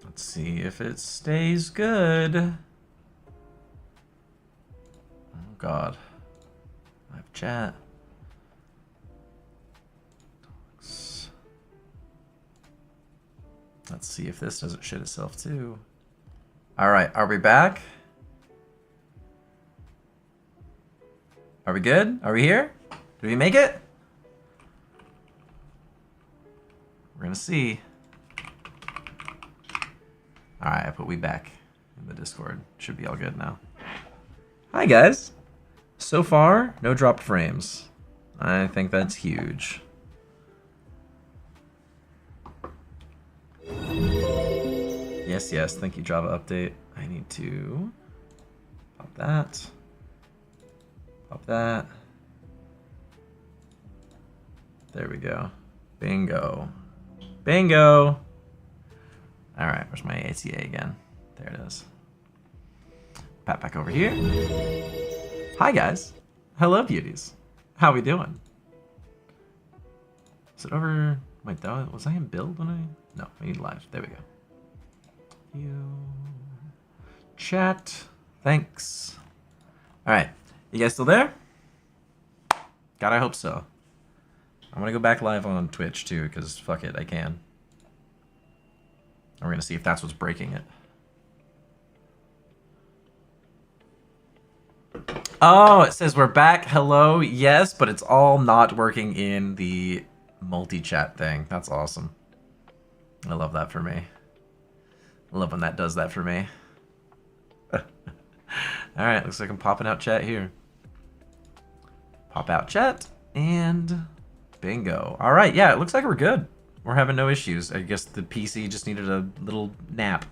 Let's see if it stays good. Oh god. Live chat. Let's see if this doesn't shit itself too. Alright, are we back? Are we good? Are we here? Did we make it? We're gonna see. Alright, I put we back in the Discord. Should be all good now. Hi guys! So far, no dropped frames. I think that's huge. Yes, yes, thank you, Java update. I need to pop that. Pop that. There we go. Bingo. Bingo! Alright, where's my ATA again? There it is. Pat back over here. Hi guys. Hello beauties. How we doing? Is it over? Wait, was I in build when I? No, we need live. There we go. You chat. Thanks. Alright. You guys still there? God, I hope so. I'm gonna go back live on Twitch too, because fuck it, I can. And we're gonna see if that's what's breaking it. Oh, it says we're back. Hello. Yes, but it's all not working in the multi-chat thing. That's awesome. I love that for me. I love when that does that for me. Alright, looks like I'm popping out chat here. Pop out chat, and bingo. Alright, yeah, it looks like we're good. We're having no issues. I guess the PC just needed a little nap.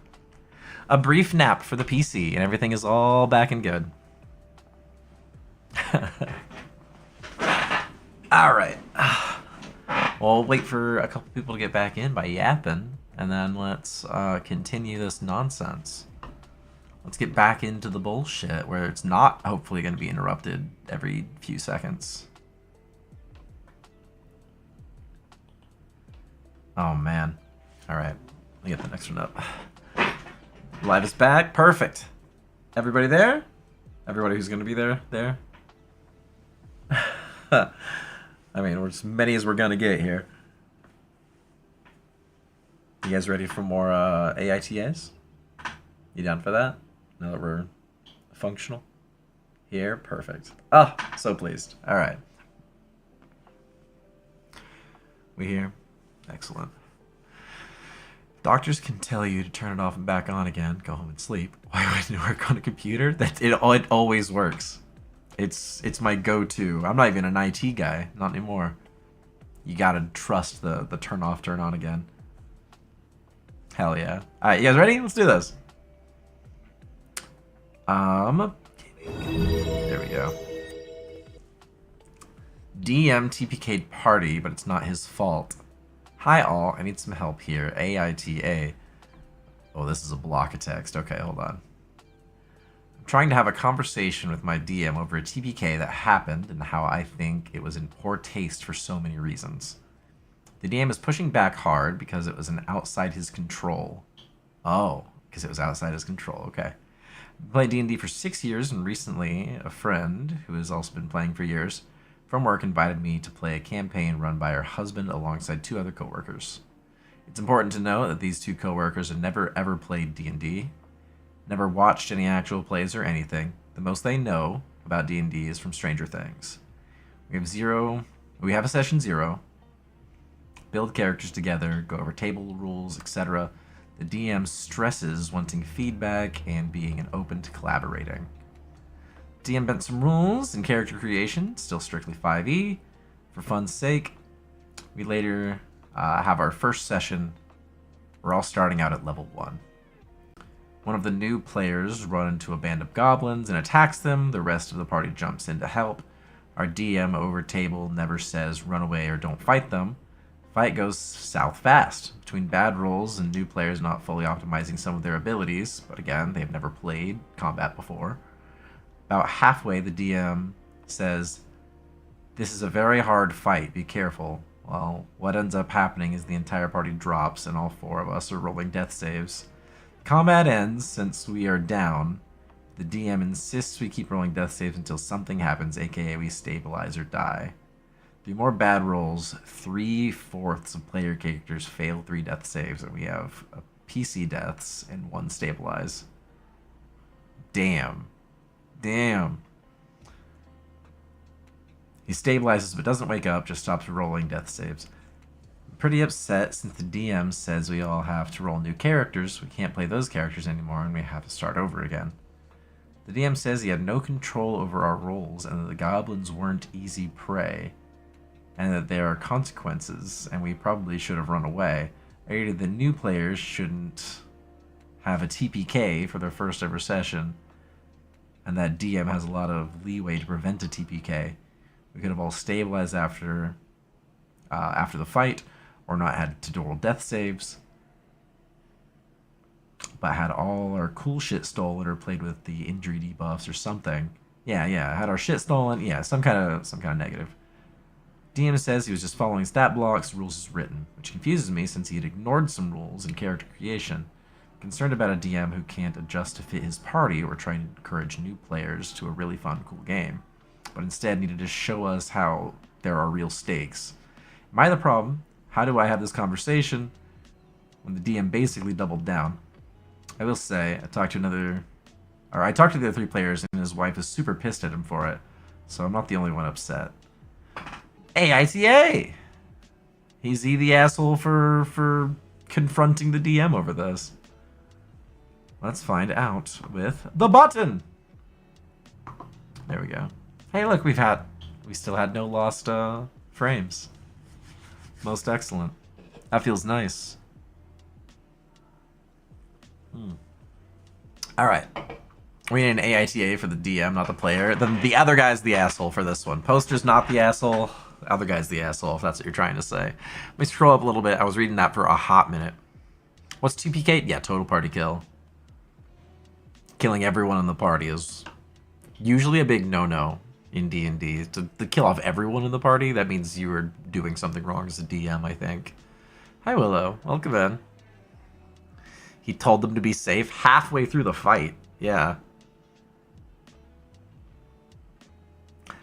A brief nap for the PC, and everything is all back and good. Alright. Well, we'll wait for a couple people to get back in by yapping, and then let's continue this nonsense. Let's get back into the bullshit where it's not hopefully going to be interrupted every few seconds. Oh man. Alright. Let me get the next one up. Live is back. Perfect. Everybody there? Everybody who's going to be there? There? I mean, we're as many as we're going to get here. You guys ready for more AITAs? You down for that? Now that we're functional? Here? Perfect. Oh, so pleased. Alright. We here? Excellent. Doctors can tell you to turn it off and back on again. Go home and sleep. Why wouldn't it work on a computer? It always works. It's my go-to. I'm not even an IT guy. Not anymore. You gotta trust the turn off, turn on again. Hell yeah. Alright, you guys ready? Let's do this. There we go. DM TPK'd party, but it's not his fault. Hi all, I need some help here. AITA. Oh, this is a block of text. Okay, hold on. I'm trying to have a conversation with my DM over a TPK that happened and how I think it was in poor taste for so many reasons. The DM is pushing back hard because it was outside his control. Oh, because it was outside his control. Okay. I've played D&D for 6 years, and recently a friend, who has also been playing for years, from work invited me to play a campaign run by her husband alongside 2 other coworkers. It's important to note that these 2 coworkers have never ever played D&D, never watched any actual plays or anything. The most they know about D&D is from Stranger Things. We have a session 0, build characters together, go over table rules, etc. The DM stresses wanting feedback and being open to collaborating. DM bent some rules in character creation, still strictly 5e. For fun's sake, we later have our first session. We're all starting out at level 1. One of the new players runs into a band of goblins and attacks them. The rest of the party jumps in to help. Our DM over table never says run away or don't fight them. Fight goes south fast, between bad rolls and new players not fully optimizing some of their abilities, but again, they've never played combat before. About halfway, the DM says, "This is a very hard fight, be careful." Well, what ends up happening is the entire party drops and all 4 of us are rolling death saves. Combat ends since we are down. The DM insists we keep rolling death saves until something happens, aka we stabilize or die. 3 more bad rolls, 3/4 of player characters fail 3 death saves, and we have PC deaths and 1 stabilize. Damn. Damn. He stabilizes but doesn't wake up, just stops rolling death saves. I'm pretty upset since the DM says we all have to roll new characters. We can't play those characters anymore and we have to start over again. The DM says he had no control over our rolls and that the goblins weren't easy prey, and that there are consequences, and we probably should have run away. I rated the new players shouldn't have a TPK for their first ever session, and that DM has a lot of leeway to prevent a TPK. We could have all stabilized after the fight, or not had to roll death saves, but had all our cool shit stolen or played with the injury debuffs or something. Yeah, had our shit stolen. Yeah, some kind of negative. DM says he was just following stat blocks, rules as written, which confuses me since he had ignored some rules in character creation. I'm concerned about a DM who can't adjust to fit his party or trying to encourage new players to a really fun, cool game, but instead needed to show us how there are real stakes. Am I the problem? How do I have this conversation when the DM basically doubled down? I will say, I talked to the other 3 players and his wife is super pissed at him for it, so I'm not the only one upset. AITA! He's the asshole for confronting the DM over this. Let's find out with the button! There we go. Hey, look, we still had no lost frames. Most excellent. That feels nice. Alright. We need an AITA for the DM, not the player. Then the other guy's the asshole for this one. Poster's not the asshole. The other guy's the asshole, if that's what you're trying to say. Let me scroll up a little bit. I was reading that for a hot minute. What's 2PK? Yeah, total party kill. Killing everyone in the party is usually a big no-no in D&D. To kill off everyone in the party, that means you were doing something wrong as a DM, I think. Hi, Willow. Welcome in. He told them to be safe halfway through the fight. Yeah.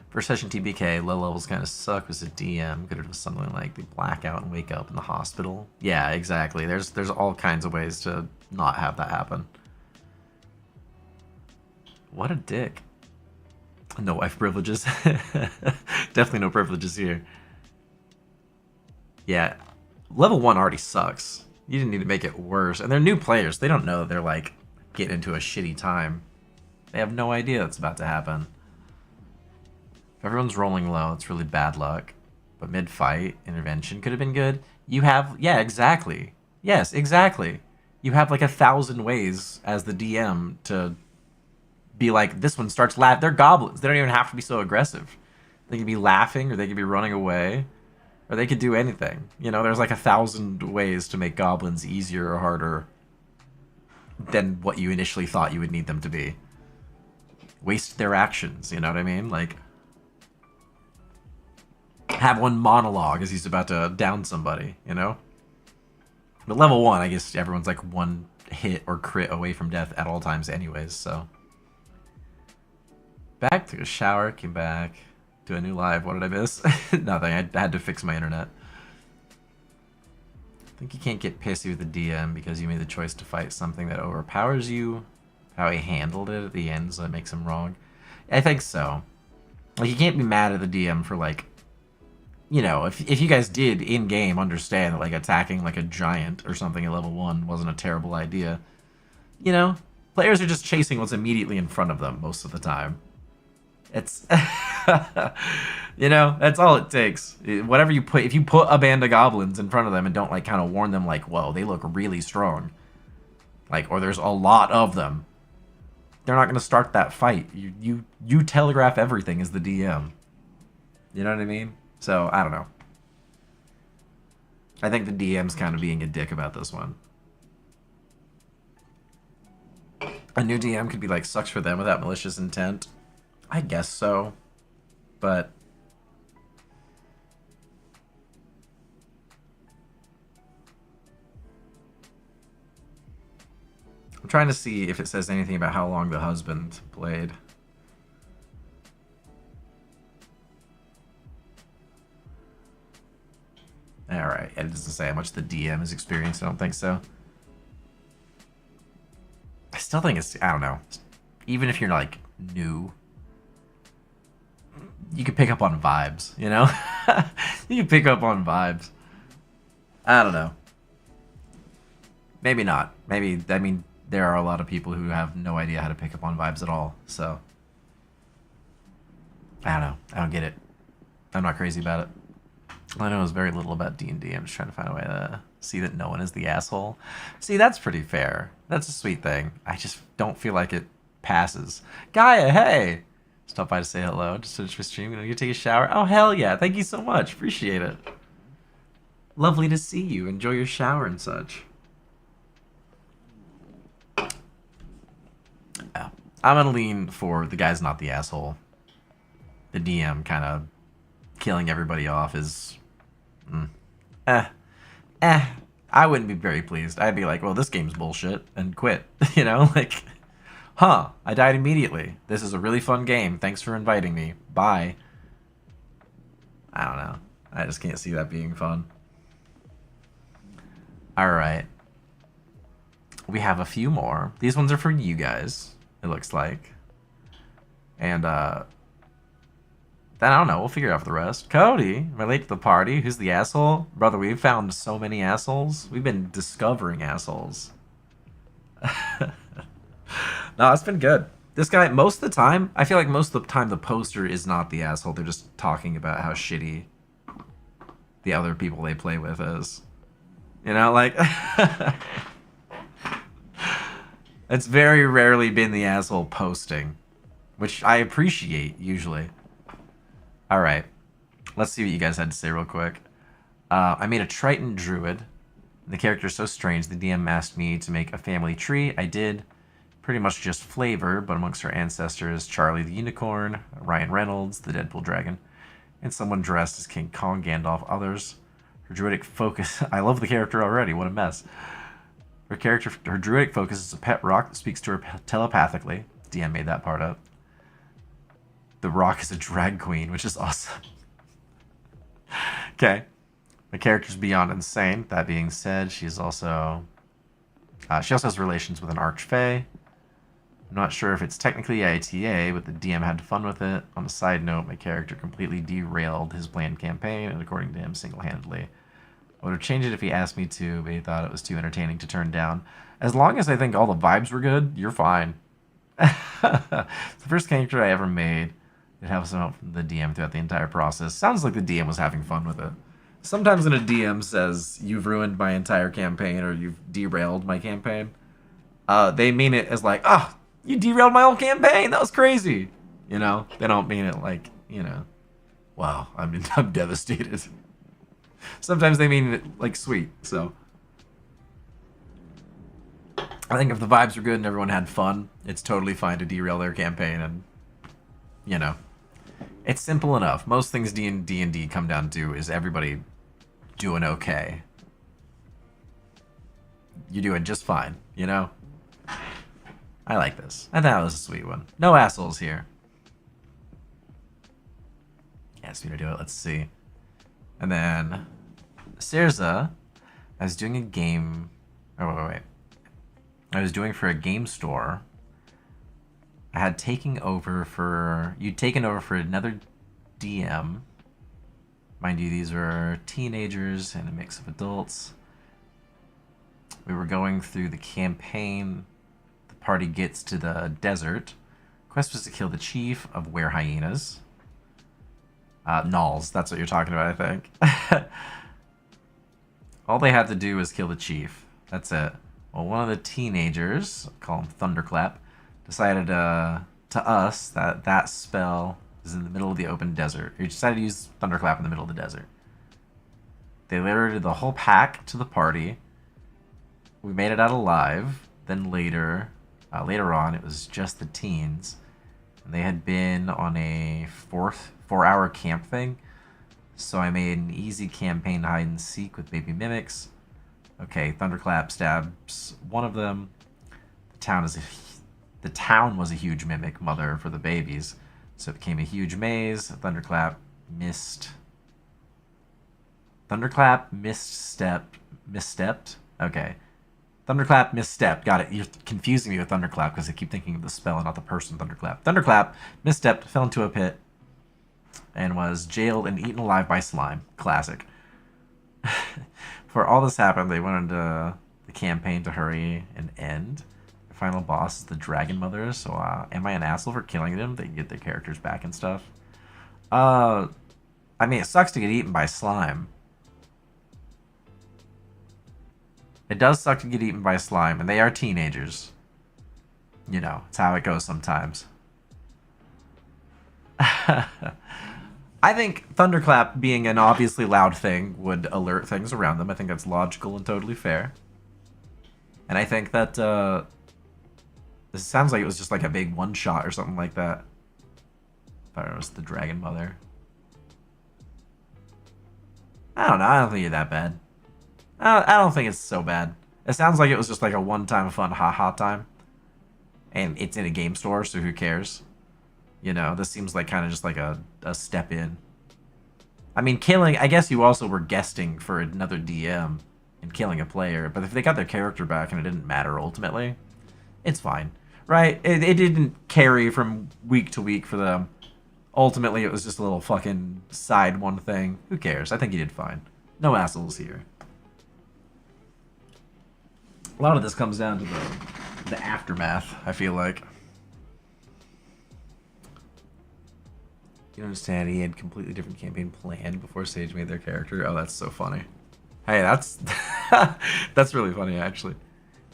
First session TBK, low levels kind of suck as a DM. Could have done something like they black out and wake up in the hospital. Yeah, exactly. There's all kinds of ways to not have that happen. What a dick. No wife privileges. Definitely no privileges here. Yeah, level 1 already sucks. You didn't need to make it worse. And they're new players. They don't know that they're, like, getting into a shitty time. They have no idea that's about to happen. If everyone's rolling low, it's really bad luck. But mid-fight, intervention could have been good. You have... Yeah, exactly. Yes, exactly. You have, like, 1,000 ways as the DM to be like, this one starts laughing. They're goblins. They don't even have to be so aggressive. They could be laughing, or they could be running away. Or they could do anything. You know, there's like 1,000 ways to make goblins easier or harder than what you initially thought you would need them to be. Waste their actions, you know what I mean? Like, have one monologue as he's about to down somebody, you know? But level 1, I guess everyone's like 1 hit or crit away from death at all times anyways, so. Back, took a shower, came back. To a new live. What did I miss? Nothing. I had to fix my internet. I think you can't get pissy with the DM because you made the choice to fight something that overpowers you. How he handled it at the end, so that makes him wrong. I think so. Like, you can't be mad at the DM for, like, you know, if you guys did in-game understand that, like, attacking, like, a giant or something at level 1 wasn't a terrible idea. You know, players are just chasing what's immediately in front of them most of the time. It's, you know, that's all it takes. Whatever you put, if you put a band of goblins in front of them and don't, like, kind of warn them, like, whoa, they look really strong. Like, or there's a lot of them. They're not going to start that fight. You telegraph everything as the DM. You know what I mean? So, I don't know. I think the DM's kind of being a dick about this one. A new DM could be like, sucks for them without malicious intent. I guess so, but trying to see if it says anything about how long the husband played. Alright, it doesn't say how much the DM has experienced. I don't think so. I still think it's, I don't know. Even if you're like new, you can pick up on vibes, you know? You can pick up on vibes. I don't know. Maybe not. Maybe, I mean, there are a lot of people who have no idea how to pick up on vibes at all, so. I don't know. I don't get it. I'm not crazy about it. I know very little about D&D. I'm just trying to find a way to see that no one is the asshole. See, that's pretty fair. That's a sweet thing. I just don't feel like it passes. Gaia, hey! Stop by to say hello. Just finished my stream. Gonna go take a shower. Oh, hell yeah. Thank you so much. Appreciate it. Lovely to see you. Enjoy your shower and such. Yeah. I'm gonna lean for the guy's not the asshole. The DM kind of killing everybody off is... I wouldn't be very pleased. I'd be like, well, this game's bullshit, and quit. You know, like, huh, I died immediately. This is a really fun game. Thanks for inviting me. Bye. I don't know. I just can't see that being fun. Alright. We have a few more. These ones are for you guys, it looks like. And, then I don't know, we'll figure out for the rest. Cody, am I late to the party? Who's the asshole? Brother, we've found so many assholes. We've been discovering assholes. No, it's been good. This guy, most of the time, I feel like most of the time the poster is not the asshole. They're just talking about how shitty the other people they play with is. You know, like... It's very rarely been the asshole posting, which I appreciate, usually. Alright, let's see what you guys had to say real quick. I made a Triton Druid. The character's so strange, the DM asked me to make a family tree. I did. Pretty much just flavor, but amongst her ancestors, Charlie the Unicorn, Ryan Reynolds, the Deadpool Dragon, and someone dressed as King Kong, Gandalf, others. Her druidic focus... I love the character already, what a mess. Her druidic focus is a pet rock that speaks to her telepathically. DM made that part up. The rock is a drag queen, which is awesome. Okay. My character's beyond insane. That being said, she's also... she also has relations with an archfey. I'm not sure if it's technically AITA, but the DM had fun with it. On a side note, my character completely derailed his planned campaign, and according to him, single-handedly. I would have changed it if he asked me to, but he thought it was too entertaining to turn down. As long as I think all the vibes were good, you're fine. It's the first character I ever made. It helps some help from the DM throughout the entire process. Sounds like the DM was having fun with it. Sometimes when a DM says, you've ruined my entire campaign, or you've derailed my campaign, they mean it as like, oh, you derailed my whole campaign, that was crazy. You know, they don't mean it like, you know, wow, I'm devastated. Sometimes they mean it like sweet, so. I think if the vibes were good and everyone had fun, it's totally fine to derail their campaign, and, you know. It's simple enough. Most things D&D come down to is everybody doing okay. You're doing just fine, you know? I like this. I thought it was a sweet one. No assholes here. Yes, we to do it. Let's see. And then, Sirza, I was doing a game... Oh, wait. I was doing for a game store. I had taken over for... You'd taken over for another DM. Mind you, these were teenagers and a mix of adults. We were going through the campaign. The party gets to the desert. Quest was to kill the chief of were hyenas. Gnolls, that's what you're talking about, I think. All they had to do was kill the chief. That's it. Well, one of the teenagers, call him Thunderclap, decided to us that spell is in the middle of the open desert. He decided to use Thunderclap in the middle of the desert. They liberated the whole pack to the party. We made it out alive. Then later on, it was just the teens. And they had been on a 4-hour camp thing. So I made an easy campaign hide and seek with baby mimics. Okay, Thunderclap stabs one of them. The the town was a huge mimic mother for the babies, so it became a huge maze. Thunderclap missed. Thunderclap misstepped. Okay. Thunderclap misstepped. Got it. You're confusing me with Thunderclap because I keep thinking of the spell and not the person Thunderclap. Thunderclap misstepped, fell into a pit, and was jailed and eaten alive by slime. Classic. Before all this happened, they went into the campaign to hurry and end. The final boss is the Dragon Mother, so am I an asshole for killing them? They can get their characters back and stuff. I mean, it sucks to get eaten by slime. It does suck to get eaten by slime, and they are teenagers. You know, it's how it goes sometimes. I think Thunderclap being an obviously loud thing would alert things around them. I think that's logical and totally fair. And I think that this sounds like it was just like a big one-shot or something like that. I thought it was the Dragon Mother. I don't know. I don't think you're that bad. I don't think it's so bad. It sounds like it was just like a one-time fun ha-ha time. And it's in a game store, so who cares? You know, this seems like kind of just like a step in. I mean, killing... I guess you also were guesting for another DM and killing a player. But if they got their character back and it didn't matter ultimately, it's fine. Right? It didn't carry from week to week for them. Ultimately, it was just a little fucking side one thing. Who cares? I think you did fine. No assholes here. A lot of this comes down to the aftermath, I feel like. You understand he had a completely different campaign planned before Sage made their character? Oh, that's so funny. Hey, that's that's really funny, actually.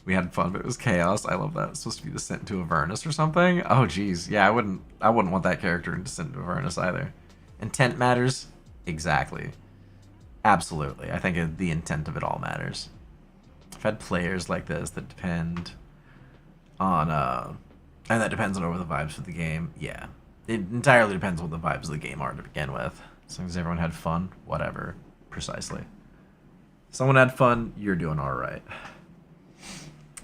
We had fun, but it was chaos. I love that. It's supposed to be Descent into Avernus or something? Oh, geez. Yeah, I wouldn't want that character in Descent into Avernus either. Intent matters? Exactly. Absolutely. I think the intent of it all matters. I've had players like this that depend on, and that depends on over the vibes of the game. Yeah. It entirely depends on what the vibes of the game are to begin with. As long as everyone had fun, whatever. Precisely. If someone had fun, you're doing alright.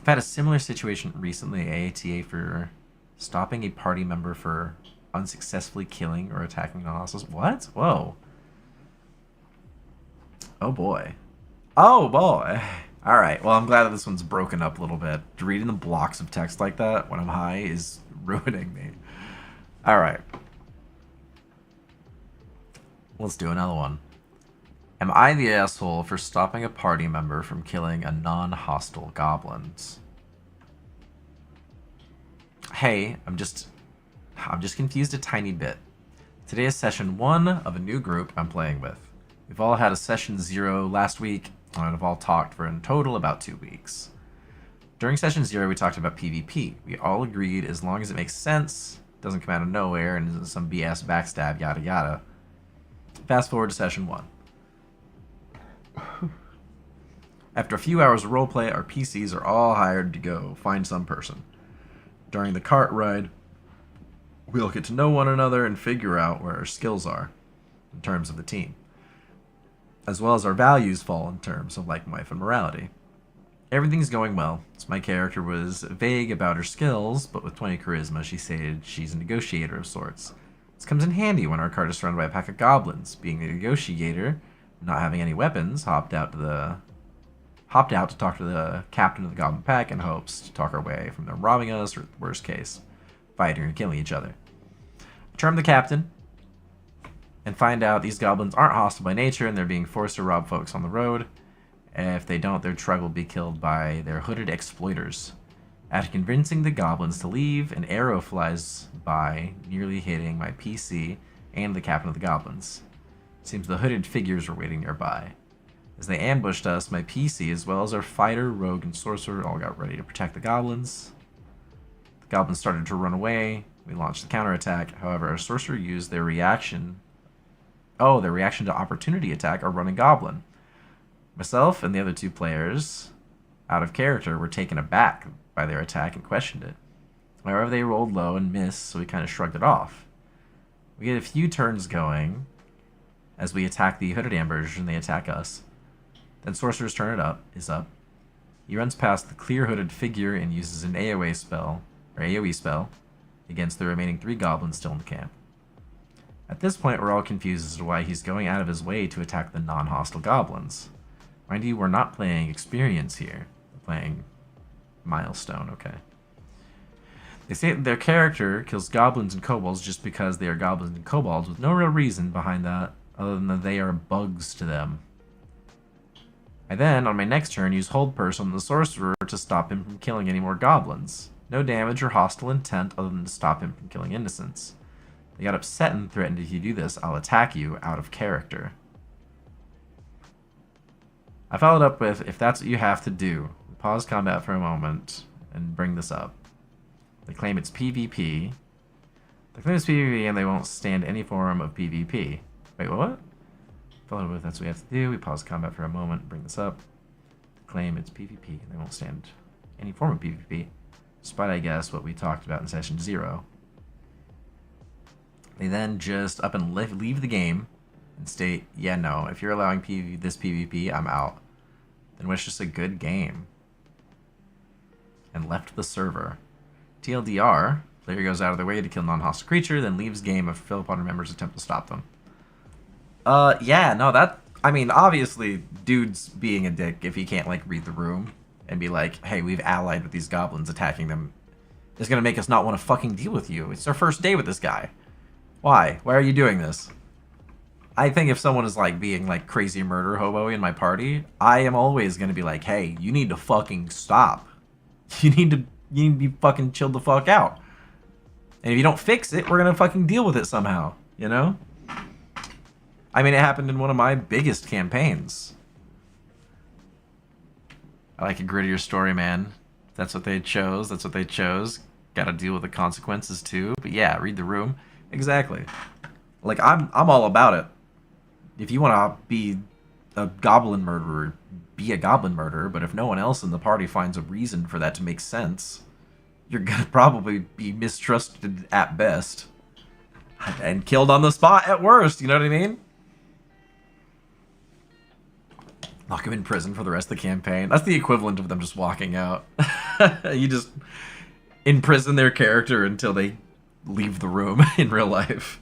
I've had a similar situation recently at AITA for stopping a party member for unsuccessfully killing or attacking non-hostiles. What? Whoa. Oh boy. Oh boy. Alright, well I'm glad that this one's broken up a little bit. Reading the blocks of text like that when I'm high is ruining me. Alright. Let's do another one. Am I the asshole for stopping a party member from killing a non-hostile goblins? Hey, I'm just confused a tiny bit. Today is session 1 of a new group I'm playing with. We've all had a session 0 last week, and have all talked for in total about 2 weeks. During session 0, we talked about PvP. We all agreed as long as it makes sense, doesn't come out of nowhere, and isn't some BS backstab, yada yada. Fast forward to session 1. After a few hours of roleplay, our PCs are all hired to go find some person. During the cart ride, we'll get to know one another and figure out where our skills are in terms of the team, as well as our values fall in terms of like life and morality. Everything's going well, so my character was vague about her skills, but with 20 charisma, she stated she's a negotiator of sorts. This comes in handy when our cart is surrounded by a pack of goblins. Being a negotiator, not having any weapons, hopped out to talk to the captain of the goblin pack in hopes to talk our way from them robbing us, or worst case, fighting or killing each other. I charm the captain and find out these goblins aren't hostile by nature and they're being forced to rob folks on the road. If they don't, their truck will be killed by their hooded exploiters. After convincing the goblins to leave, an arrow flies by, nearly hitting my PC and the captain of the goblins. It seems the hooded figures were waiting nearby. As they ambushed us, my PC, as well as our fighter, rogue, and sorcerer, all got ready to protect the goblins. The goblins started to run away. We launched the counterattack. However, our sorcerer used their reaction to opportunity attack our running goblin. Myself and the other 2 players, out of character, were taken aback by their attack and questioned it. However, they rolled low and missed, so we kind of shrugged it off. We get a few turns going as we attack the hooded ambush and they attack us. Then sorcerer's turn is up. He runs past the clear hooded figure and uses an AoE spell, against the remaining 3 goblins still in the camp. At this point, we're all confused as to why he's going out of his way to attack the non-hostile goblins. Mind you, we're not playing experience here. We're playing milestone, okay. They say that their character kills goblins and kobolds just because they are goblins and kobolds, with no real reason behind that, other than that they are bugs to them. I then, on my next turn, use Hold Person on the sorcerer to stop him from killing any more goblins. No damage or hostile intent other than to stop him from killing innocents. They got upset and threatened if you do this, I'll attack you out of character. I followed up with, if that's what you have to do, pause combat for a moment and bring this up. They claim it's PvP. They claim it's PvP and they won't stand any form of PvP. Wait, what? Followed with, that's what we have to do. We pause combat for a moment and bring this up. They claim it's PvP and they won't stand any form of PvP. Despite, I guess, what we talked about in session 0. They then just up and leave the game and state, yeah, no, if you're allowing this PvP, I'm out. Then wish us a good game. And left the server. TLDR, player goes out of their way to kill non-hostile creature, then leaves game if fellow party members attempt to stop them. Yeah, no, that, I mean, obviously, dude's being a dick if he can't, like, read the room and be like, hey, we've allied with these goblins, attacking them is gonna make us not want to fucking deal with you. It's our first day with this guy. Why? Why are you doing this? I think if someone is, like, being, like, crazy murder hobo in my party, I am always gonna be like, hey, you need to fucking stop. You need to be fucking chilled the fuck out. And if you don't fix it, we're gonna fucking deal with it somehow, you know? I mean, it happened in one of my biggest campaigns. I like a grittier story, man. That's what they chose. That's what they chose. Gotta deal with the consequences, too. But yeah, read the room. Exactly. Like, I'm all about it. If you want to be a goblin murderer, be a goblin murderer. But if no one else in the party finds a reason for that to make sense, you're gonna probably be mistrusted at best. And killed on the spot at worst, you know what I mean? Lock him in prison for the rest of the campaign. That's the equivalent of them just walking out. You just imprison their character until they leave the room in real life.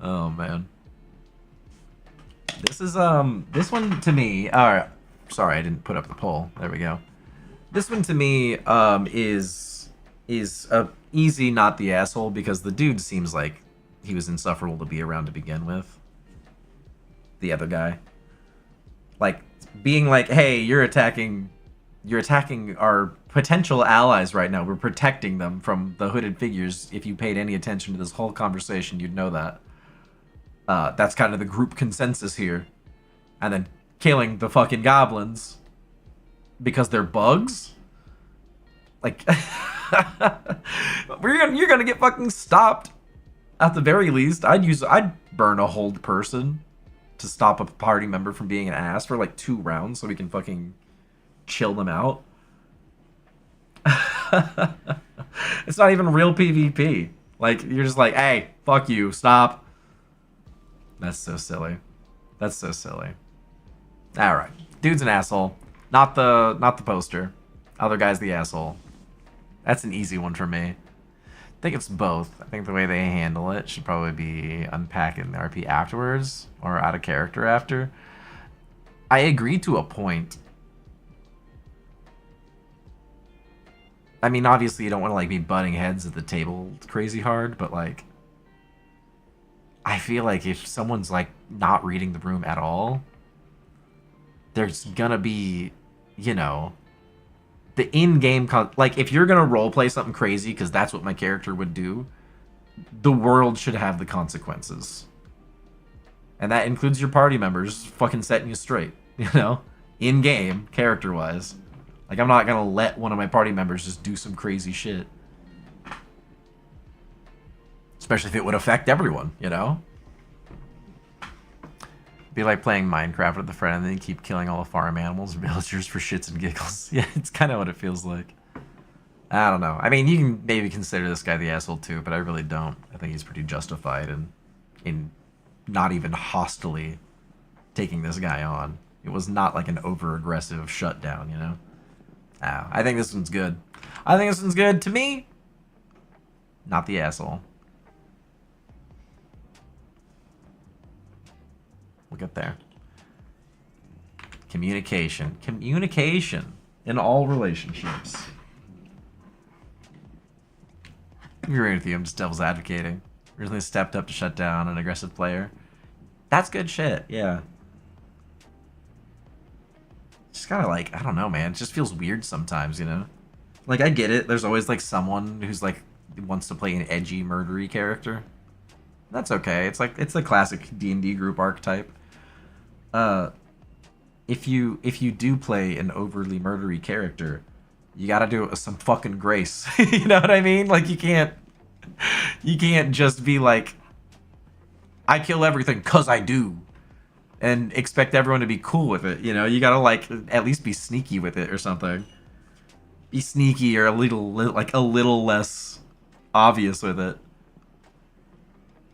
Oh, man. This is, this one to me, alright, sorry, I didn't put up the poll. There we go. This one to me, is easy not the asshole, because the dude seems like he was insufferable to be around to begin with. The other guy. Like, being like, hey, you're attacking our potential allies right now. We're protecting them from the hooded figures. If you paid any attention to this whole conversation, you'd know that. That's kind of the group consensus here. And then killing the fucking goblins because they're bugs? Like, you're gonna get fucking stopped. At the very least, I'd burn a hold person to stop a party member from being an ass for like 2 rounds so we can fucking chill them out. It's not even real PvP. Like, you're just like, hey, fuck you, stop. That's so silly. That's so silly. Alright. Dude's an asshole. Not the poster. Other guy's the asshole. That's an easy one for me. I think it's both. I think the way they handle it should probably be unpacking the RP afterwards, or out of character after. I agree to a point. I mean, obviously you don't want to like be butting heads at the table crazy hard, but like, I feel like if someone's like not reading the room at all, there's gonna be, you know, the in-game like if you're gonna roleplay something crazy because that's what my character would do, the world should have the consequences, and that includes your party members fucking setting you straight, you know, in-game character-wise. Like, I'm not gonna let one of my party members just do some crazy shit, especially if it would affect everyone, you know. Be like playing Minecraft with a friend and then you keep killing all the farm animals and villagers for shits and giggles. Yeah, it's kind of what it feels like. I don't know. I mean, you can maybe consider this guy the asshole too, but I really don't. I think he's pretty justified in not even hostily taking this guy on. It was not like an over-aggressive shutdown, you know? Oh, I think this one's good. I think this one's good. To me, not the asshole. We'll get there. Communication. Communication in all relationships. I agree with you. I'm just devil's advocating. Really stepped up to shut down an aggressive player. That's good shit, yeah. Just gotta, like, I don't know, man. It just feels weird sometimes, you know? Like, I get it. There's always, like, someone who's, like, wants to play an edgy, murdery character. That's okay. It's, like, it's the classic D&D group archetype. If you do play an overly murdery character, you gotta do it with some fucking grace. You know what I mean? Like, you can't just be like, I kill everything 'cause I do, and expect everyone to be cool with it, you know? You gotta, like, at least be sneaky with it or something. Be sneaky or a little less obvious with it.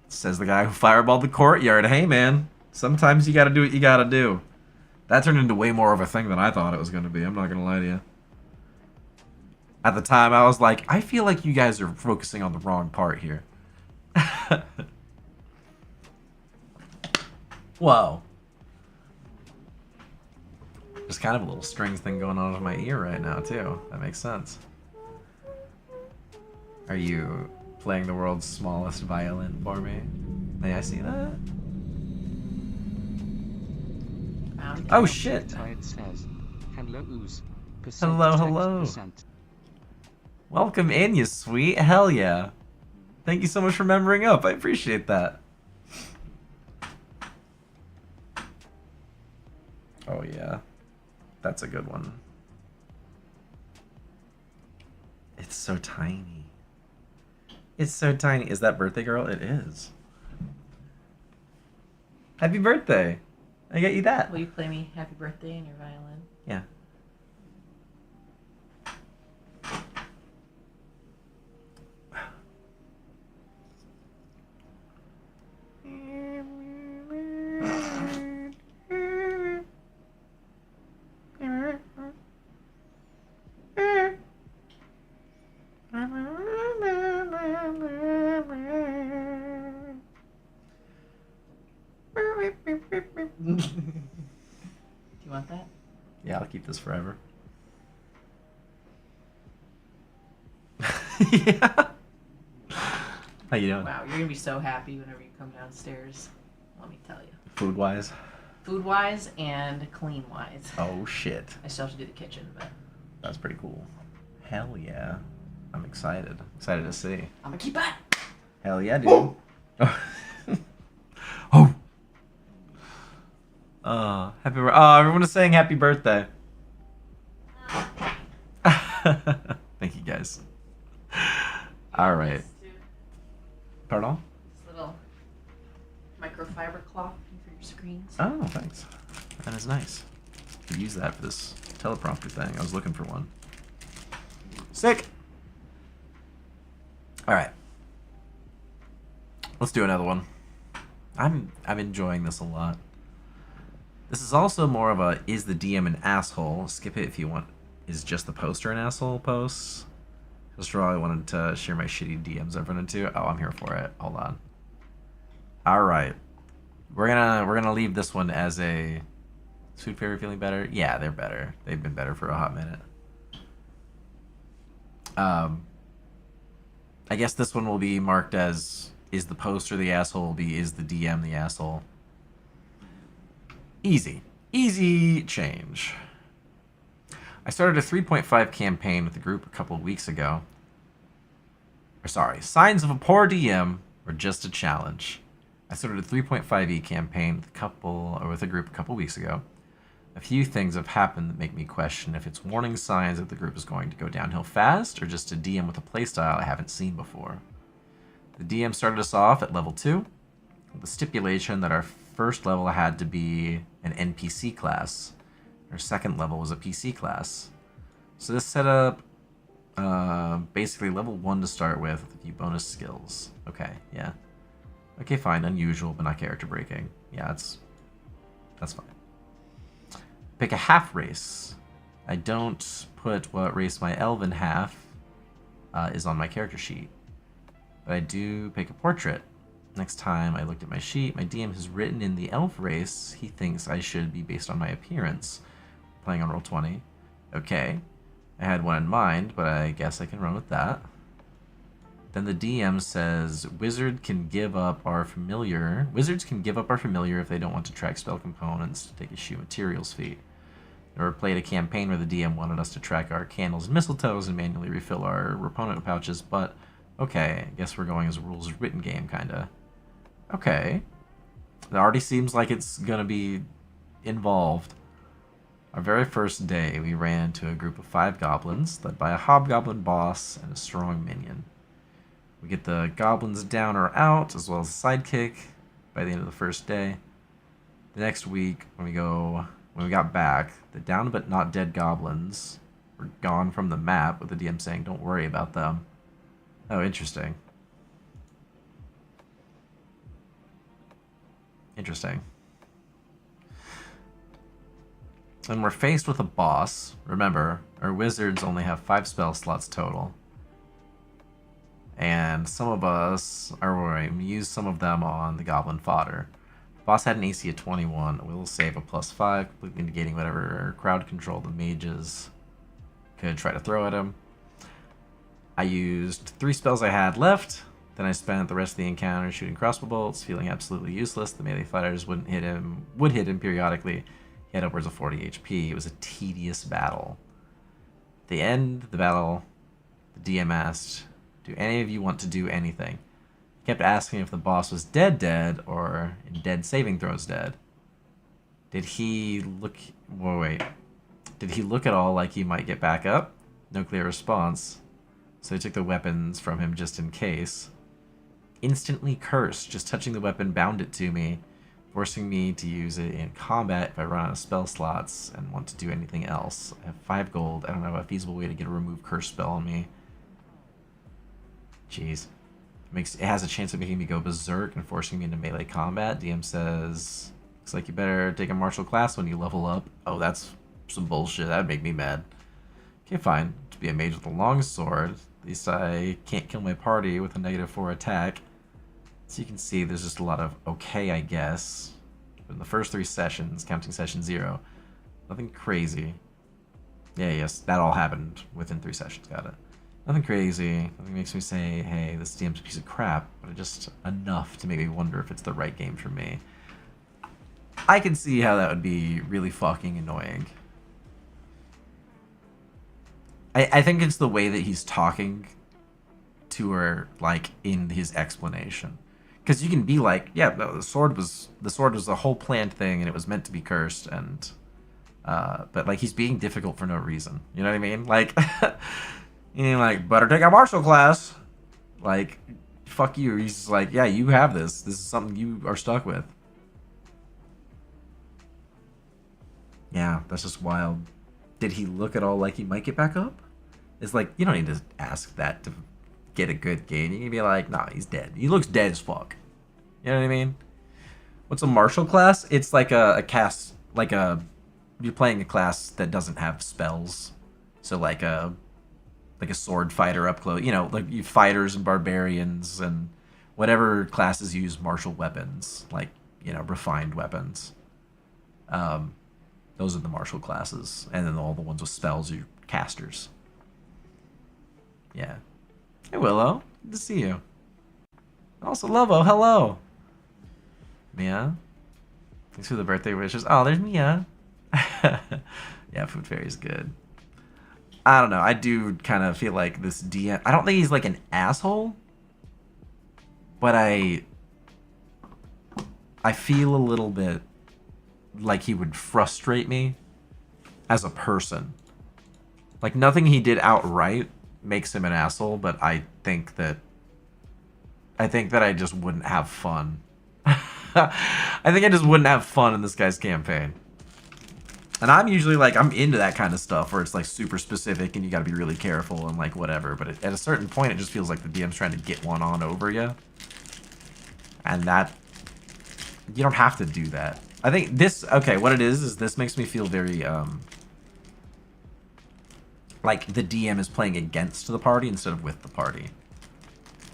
Says the guy who fireballed the courtyard. Hey, man, sometimes you gotta do what you gotta do. That turned into way more of a thing than I thought it was gonna be. I'm not gonna lie to you. At the time, I was like, I feel like you guys are focusing on the wrong part here. Whoa. There's kind of a little strings thing going on in my ear right now, too. That makes sense. Are you playing the world's smallest violin for me? May I see that? Oh, shit. It says, hello, ooze. Hello, hello. Welcome in, you sweet. Hell yeah. Thank you so much for membering up. I appreciate that. Oh, yeah. That's a good one. It's so tiny. It's so tiny. Is that birthday girl? It is. Happy birthday. I got you that. Will you play me Happy Birthday on your violin? Yeah. Do you want that? Yeah, I'll keep this forever. Yeah. How you doing? Wow, you're gonna be so happy whenever you come downstairs. Let me tell you. Food wise? Food wise and clean wise. Oh shit. I still have to do the kitchen, but That's pretty cool. Hell yeah. I'm excited. Excited to see. I'm gonna keep it. Hell yeah, dude. Oh. Everyone is saying happy birthday. Thank you guys. All right. Pardon? This little microfiber cloth for your screens. Oh, thanks. That is nice. Could use that for this teleprompter thing. I was looking for one. Sick. All right. Let's do another one. I'm enjoying this a lot. This is also more of a is the DM an asshole? Skip it if you want. Is just the poster an asshole post? Just for all I wanted to share my shitty DMs I've run into. Oh, I'm here for it. Hold on. All right. We're gonna leave this one as a Food Fairy feeling better. Yeah, they're better. They've been better for a hot minute. I guess this one will be marked as is the poster the asshole, will be is the DM the asshole. Easy. Easy change. I started a 3.5 campaign with the group a couple of weeks ago. Or sorry, signs of a poor DM or just a challenge. I started a 3.5e campaign with a group a couple weeks ago. A few things have happened that make me question if it's warning signs that the group is going to go downhill fast or just a DM with a playstyle I haven't seen before. The DM started us off at level 2 with the stipulation that our first level had to be an NPC class. Our second level was a PC class. So this set up basically level 1 to start with a few bonus skills. Okay, yeah. Okay, fine. Unusual, but not character breaking. Yeah, that's fine. pick a half race. I don't put what race my elven half is on my character sheet. But I do pick a portrait. Next time I looked at my sheet, my DM has written in the elf race he thinks I should be based on my appearance. Playing on Roll20. Okay. I had one in mind, but I guess I can run with that. Then the DM says, Wizards can give up our familiar if they don't want to track spell components to take issue materials fee. Or played a campaign where the DM wanted us to track our candles and mistletoes and manually refill our reponent pouches, but okay, I guess we're going as a rules written game, kinda. Okay. It already seems like it's gonna be involved. Our very first day, we ran into a group of 5 goblins, led by a hobgoblin boss and a strong minion. We get the goblins down or out, as well as a sidekick, by the end of the first day. The next week, when we got back, the down but not dead goblins were gone from the map, with the DM saying, don't worry about them. Oh, interesting. Interesting. And we're faced with a boss. Remember, our wizards only have 5 spell slots total. And some of us are going to use some of them on the goblin fodder. The boss had an AC of 21. We'll save a +5, completely negating whatever crowd control the mages could try to throw at him. I used 3 spells I had left. Then I spent the rest of the encounter shooting crossbow bolts, feeling absolutely useless. The melee fighters would hit him periodically. He had upwards of 40 HP. It was a tedious battle. At the end of the battle, the DM asked, do any of you want to do anything? He kept asking if the boss was dead, or in dead saving throws dead. Did he look... wait. Did he look at all like he might get back up? No clear response. So I took the weapons from him just in case. Instantly cursed. Just touching the weapon bound it to me, forcing me to use it in combat if I run out of spell slots and want to do anything else. I have 5 gold. I don't have a feasible way to get a remove curse spell on me. Jeez. It has a chance of making me go berserk and forcing me into melee combat. DM says, looks like you better take a martial class when you level up. Oh, that's some bullshit. That'd make me mad. Okay, fine. To be a mage with a long sword. At least I can't kill my party with a -4 attack. So you can see there's just a lot of okay, I guess. But in the first 3 sessions, counting session 0, nothing crazy. Yeah, yes, that all happened within 3 sessions. Got it. Nothing crazy. Nothing makes me say, hey, this DM's a piece of crap, but just enough to make me wonder if it's the right game for me. I can see how that would be really fucking annoying. I think it's the way that he's talking to her, like, in his explanation. Because you can be like, yeah, no, the sword was a whole planned thing, and it was meant to be cursed, and but like he's being difficult for no reason. You know what I mean? Like, you're like, better take a martial class. Like, fuck you. He's just like, yeah, you have this. This is something you are stuck with. Yeah, that's just wild. Did he look at all like he might get back up? It's like, you don't need to ask that to get a good gauge. You can be like, nah, he's dead. He looks dead as fuck. You know what I mean? What's a martial class? It's like a cast, like you're playing a class that doesn't have spells. So like a sword fighter up close. You know, like you fighters and barbarians and whatever classes use martial weapons, like, you know, refined weapons. Those are the martial classes. And then all the ones with spells are casters. Yeah. Hey, Willow. Good to see you. Also, Lovo. Hello. Mia. Thanks for the birthday wishes. Oh, there's Mia. Yeah, Food Fairy's good. I don't know. I do kind of feel like this DM... I don't think he's like an asshole. But I feel a little bit like he would frustrate me as a person. Like, nothing he did outright makes him an asshole, but I think that I just wouldn't have fun. I think I just wouldn't have fun in this guy's campaign. And I'm usually like, I'm into that kind of stuff where it's like super specific and you gotta be really careful and like whatever, but at a certain point it just feels like the DM's trying to get one on over you. And that, you don't have to do that. I think this, okay, what it is this makes me feel very, like the DM is playing against the party instead of with the party.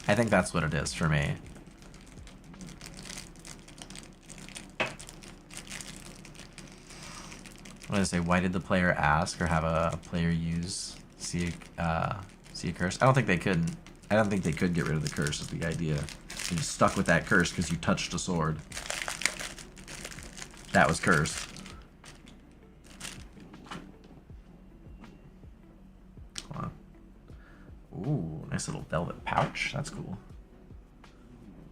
I think that's what it is for me. What did I say? Why did the player ask or have a player use see a curse? I don't think they couldn't. I don't think they could get rid of the curse is the idea. You're just stuck with that curse because you touched a sword. That was cursed. Hold on. Ooh, nice little velvet pouch. That's cool.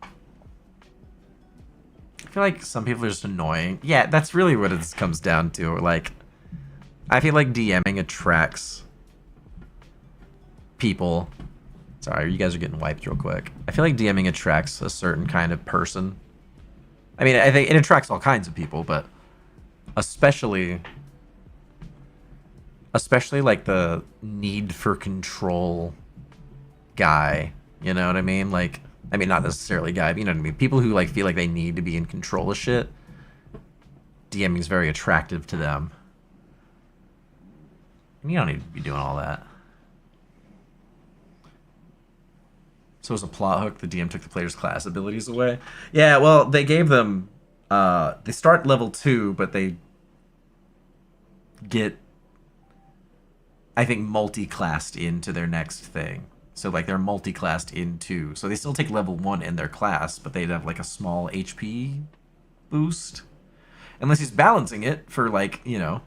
I feel like some people are just annoying. Yeah, that's really what it comes down to. Like, I feel like DMing attracts people. Sorry, you guys are getting wiped real quick. I feel like DMing attracts a certain kind of person. I mean, I think it attracts all kinds of people, but especially like the need for control guy. You know what I mean? Like, I mean, not necessarily guy, but you know what I mean? People who like feel like they need to be in control of shit. DMing is very attractive to them. And you don't need to be doing all that. So as a plot hook, the DM took the player's class abilities away. Yeah, well, they gave them... they start level 2, but they get, I think, multi-classed into their next thing. So, like, they're multi-classed into... So they still take level 1 in their class, but they'd have, like, a small HP boost. Unless he's balancing it for, like, you know...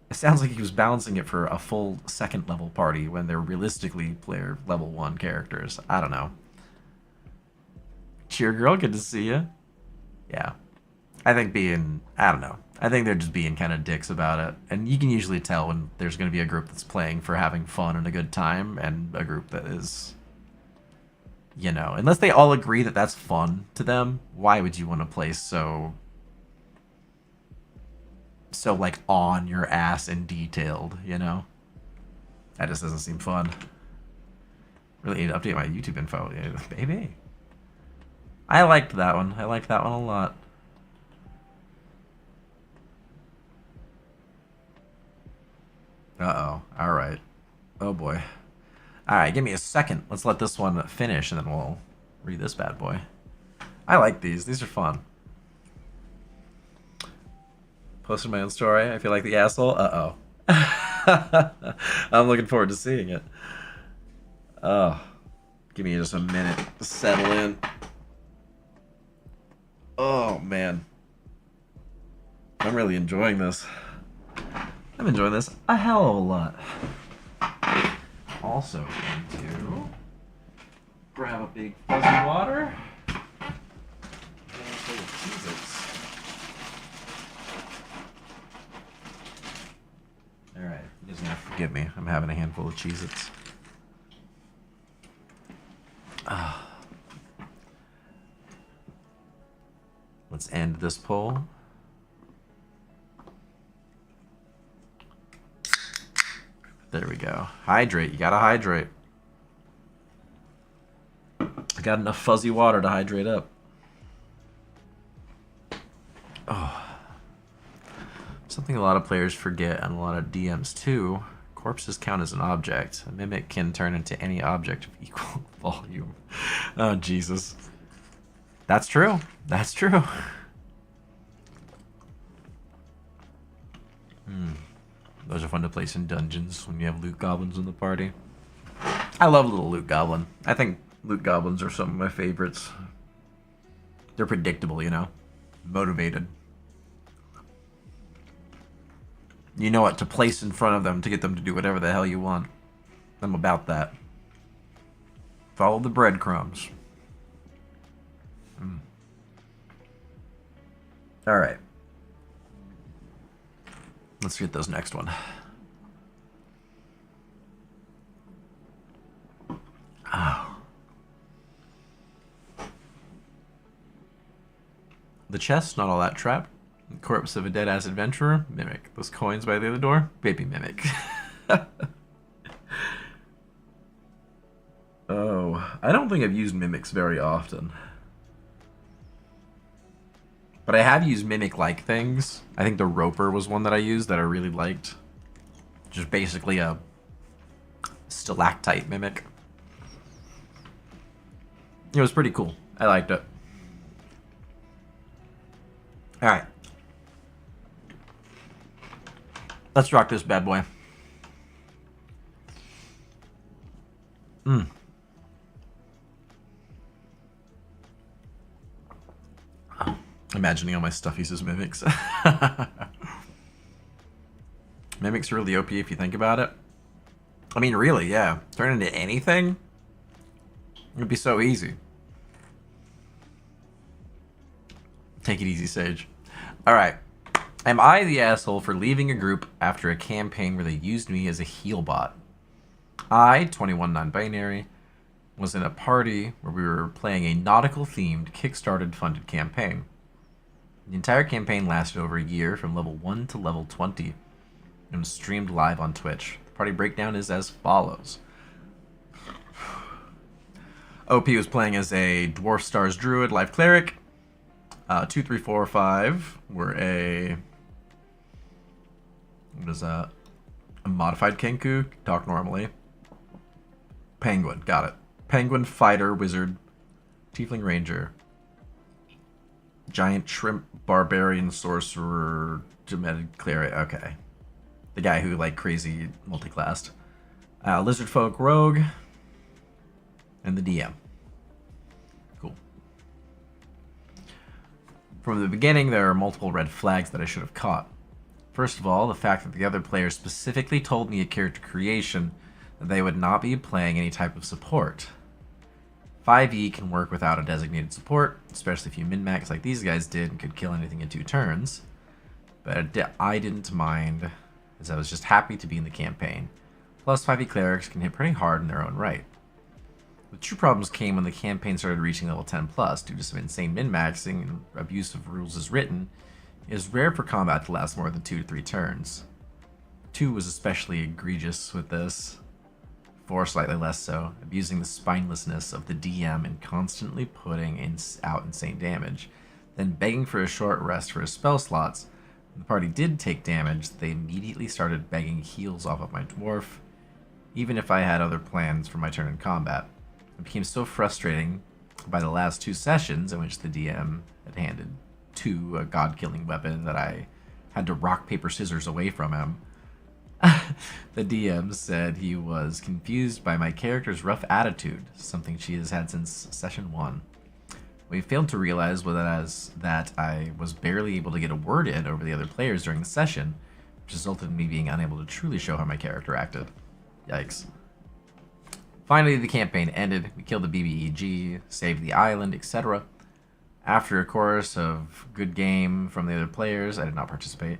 It sounds like he was balancing it for a full second level party when they're realistically player level 1 characters. I don't know. Cheer girl, good to see you. Yeah. I think I don't know. I think they're just being kind of dicks about it. And you can usually tell when there's going to be a group that's playing for having fun and a good time and a group that is, you know, unless they all agree that that's fun to them, why would you want to play so like on your ass and detailed, you know? That just doesn't seem fun. Really need to update my YouTube info, yeah, baby. I liked that one. I liked that one a lot. Uh-oh. Alright. Oh boy. Alright, give me a second. Let's let this one finish and then we'll read this bad boy. I like these. These are fun. Posted my own story. I feel like the asshole. Uh-oh. I'm looking forward to seeing it. Oh. Give me just a minute to settle in. Oh, man. I'm really enjoying this. I'm enjoying this a hell of a lot. Also going to grab a big fuzzy water. Alright, you guys gonna forgive me. I'm having a handful of Cheez-Its. Let's end this poll. There we go. Hydrate. You gotta hydrate. I got enough fuzzy water to hydrate up. Oh. Something a lot of players forget, and a lot of DMs too. Corpses count as an object. A mimic can turn into any object of equal volume. Oh, Jesus. That's true. That's true. Those are fun to place in dungeons when you have loot goblins in the party. I love little loot goblin. I think loot goblins are some of my favorites. They're predictable, you know? Motivated. You know what to place in front of them to get them to do whatever the hell you want. I'm about that. Follow the breadcrumbs. Alright. Let's get this next one. Oh. The chest, not all that trap. Corpse of a dead-ass adventurer. Mimic. Those coins by the other door. Baby mimic. Oh. I don't think I've used mimics very often. But I have used mimic-like things. I think the roper was one that I used that I really liked. Just basically a stalactite mimic. It was pretty cool. I liked it. Alright. Let's rock this bad boy. Imagining all my stuffies as mimics. Mimics are really OP if you think about it. I mean, really, yeah. Turn into anything? It'd be so easy. Take it easy, Sage. Alright. Am I the asshole for leaving a group after a campaign where they used me as a heal bot? I, 21 non-binary, was in a party where we were playing a nautical-themed, Kickstarted funded campaign. The entire campaign lasted over a year from level 1 to level 20 and was streamed live on Twitch. The party breakdown is as follows. OP was playing as a Dwarf Stars Druid Life Cleric. 2, 3, 4, 5 were a... What is that? A modified Kenku. Talk normally. Penguin. Got it. Penguin, Fighter, Wizard, Tiefling Ranger, Giant Shrimp, Barbarian, Sorcerer, Demented Cleric. Okay. The guy who, like, crazy multi-classed. Lizard Folk, Rogue, and the DM. Cool. From the beginning, there are multiple red flags that I should have caught. First of all, the fact that the other players specifically told me at character creation that they would not be playing any type of support. 5e can work without a designated support, especially if you min-max like these guys did and could kill anything in 2 turns. But I didn't mind, as I was just happy to be in the campaign. Plus, 5e clerics can hit pretty hard in their own right. The true problems came when the campaign started reaching level 10+, due to some insane min-maxing and abuse of rules as written. It is rare for combat to last more than 2 to 3 turns. 2 was especially egregious with this. 4 slightly less so, abusing the spinelessness of the DM and constantly putting out insane damage, then begging for a short rest for his spell slots. When the party did take damage, they immediately started begging heals off of my dwarf, even if I had other plans for my turn in combat. It became so frustrating by the last 2 sessions in which the DM had handed 2 a god-killing weapon that I had to rock, paper, scissors away from him. The DM said he was confused by my character's rough attitude, something she has had since session 1. We failed to realize that I was barely able to get a word in over the other players during the session, which resulted in me being unable to truly show how my character acted. Yikes. Finally, the campaign ended. We killed the BBEG, saved the island, etc. After a chorus of good game from the other players, I did not participate.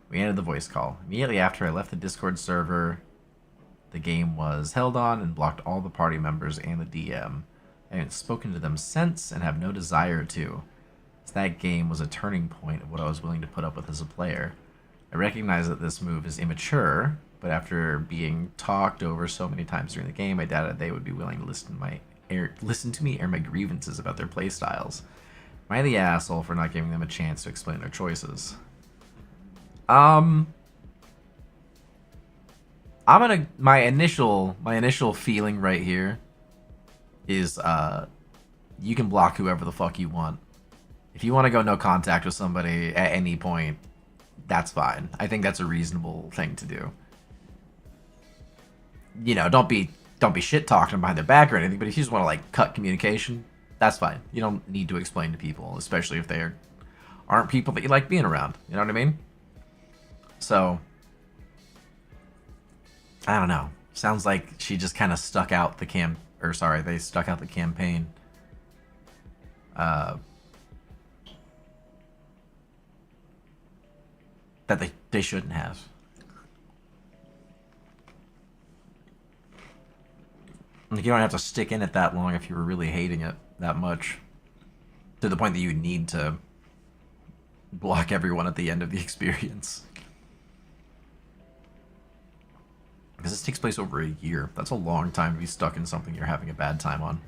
We ended the voice call. Immediately after I left the Discord server, the game was held on and blocked all the party members and the DM. I haven't spoken to them since and have no desire to, as that game was a turning point of what I was willing to put up with as a player. I recognize that this move is immature, but after being talked over so many times during the game, I doubted they would be willing to listen to me air my grievances about their playstyles. Am I the asshole for not giving them a chance to explain their choices? My initial feeling right here is you can block whoever the fuck you want. If you want to go no contact with somebody at any point, that's fine. I think that's a reasonable thing to do. You know, don't be shit talking them behind their back or anything, but if you just want to like cut communication, that's fine. You don't need to explain to people, especially if they aren't people that you like being around. You know what I mean? So, I don't know. Sounds like she just kind of stuck out the they stuck out the campaign. That they shouldn't have. Like, you don't have to stick in it that long if you were really hating it that much. To the point that you need to block everyone at the end of the experience. Because this takes place over a year. That's a long time to be stuck in something you're having a bad time on.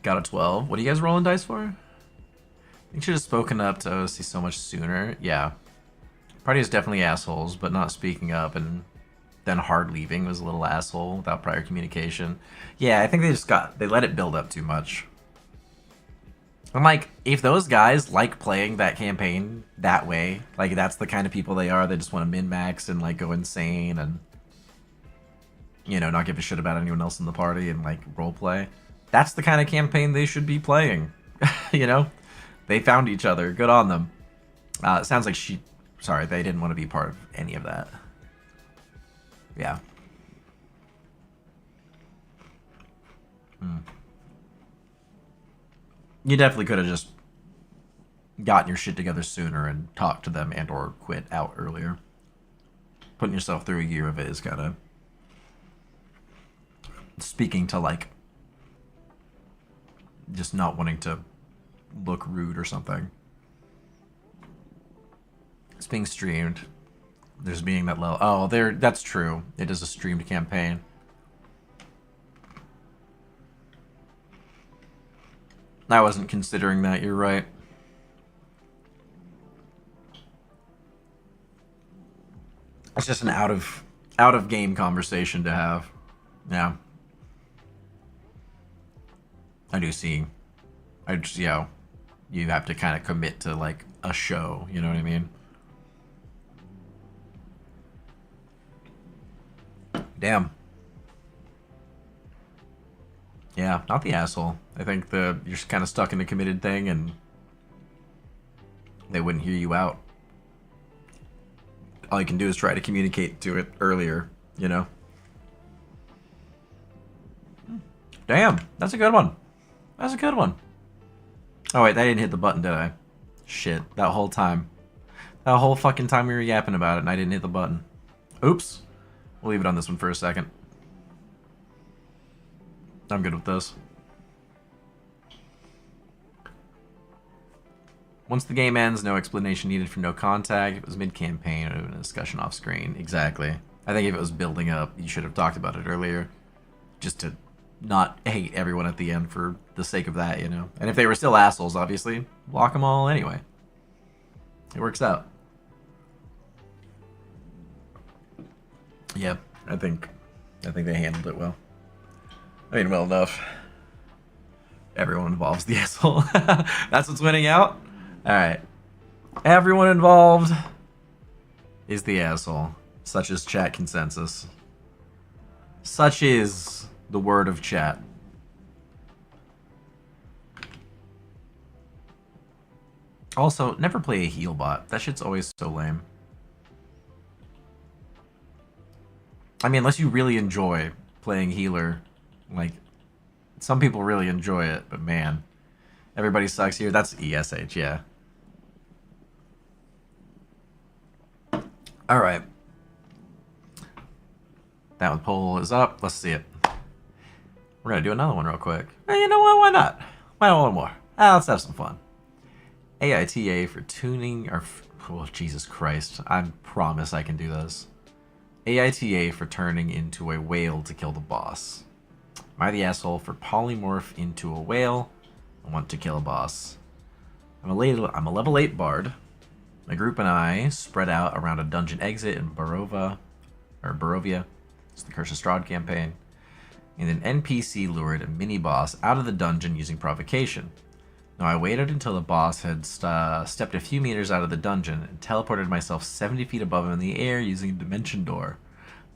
Got a 12. What are you guys rolling dice for? I think should have spoken up to OC so much sooner. Yeah. Party is definitely assholes, but not speaking up, and then hard leaving was a little asshole without prior communication. Yeah, I think they let it build up too much. I'm like, if those guys like playing that campaign that way, like that's the kind of people they are, they just want to min-max and like go insane and, you know, not give a shit about anyone else in the party and like roleplay. That's the kind of campaign they should be playing. You know? They found each other. Good on them. It sounds like sorry, they didn't want to be part of any of that. Yeah. You definitely could have just gotten your shit together sooner and talked to them and or quit out earlier. Putting yourself through a year of it is kind of speaking to like just not wanting to look rude or something. It's being streamed. There's being that low. Oh, that's true. It is a streamed campaign. I wasn't considering that, you're right. It's just an out of game conversation to have. Yeah. I do see. I just, you know, you have to kind of commit to like a show, you know what I mean? Damn. Yeah, not the asshole. I think you're just kind of stuck in the committed thing and they wouldn't hear you out. All you can do is try to communicate to it earlier, you know? Damn, that's a good one. That's a good one. Oh wait, I didn't hit the button, did I? Shit, that whole time. That whole fucking time we were yapping about it and I didn't hit the button. Oops. We'll leave it on this one for a second. I'm good with this. Once the game ends, no explanation needed for no contact. If it was mid-campaign, it would have been a discussion off-screen. Exactly. I think if it was building up, you should have talked about it earlier. Just to not hate everyone at the end for the sake of that, you know? And if they were still assholes, obviously, block them all anyway. It works out. Yep, I think they handled it well. I mean, well enough. Everyone involved's the asshole. That's what's winning out? Alright. Everyone involved is the asshole. Such is chat consensus. Such is the word of chat. Also, never play a heal bot. That shit's always so lame. I mean, unless you really enjoy playing healer. Like, some people really enjoy it, but man, everybody sucks here. That's ESH, yeah. Alright. That one poll is up. Let's see it. We're gonna do another one real quick. Hey, you know what? Why not? Why not one more? Let's have some fun. AITA for tuning or... Oh, Jesus Christ. I promise I can do this. AITA for turning into a whale to kill the boss. Am I the asshole for polymorph into a whale? I want to kill a boss. I'm a level 8 bard. My group and I spread out around a dungeon exit in Barovia. It's the Curse of Strahd campaign. And an NPC lured a mini-boss out of the dungeon using provocation. Now I waited until the boss had stepped a few meters out of the dungeon and teleported myself 70 feet above him in the air using a dimension door.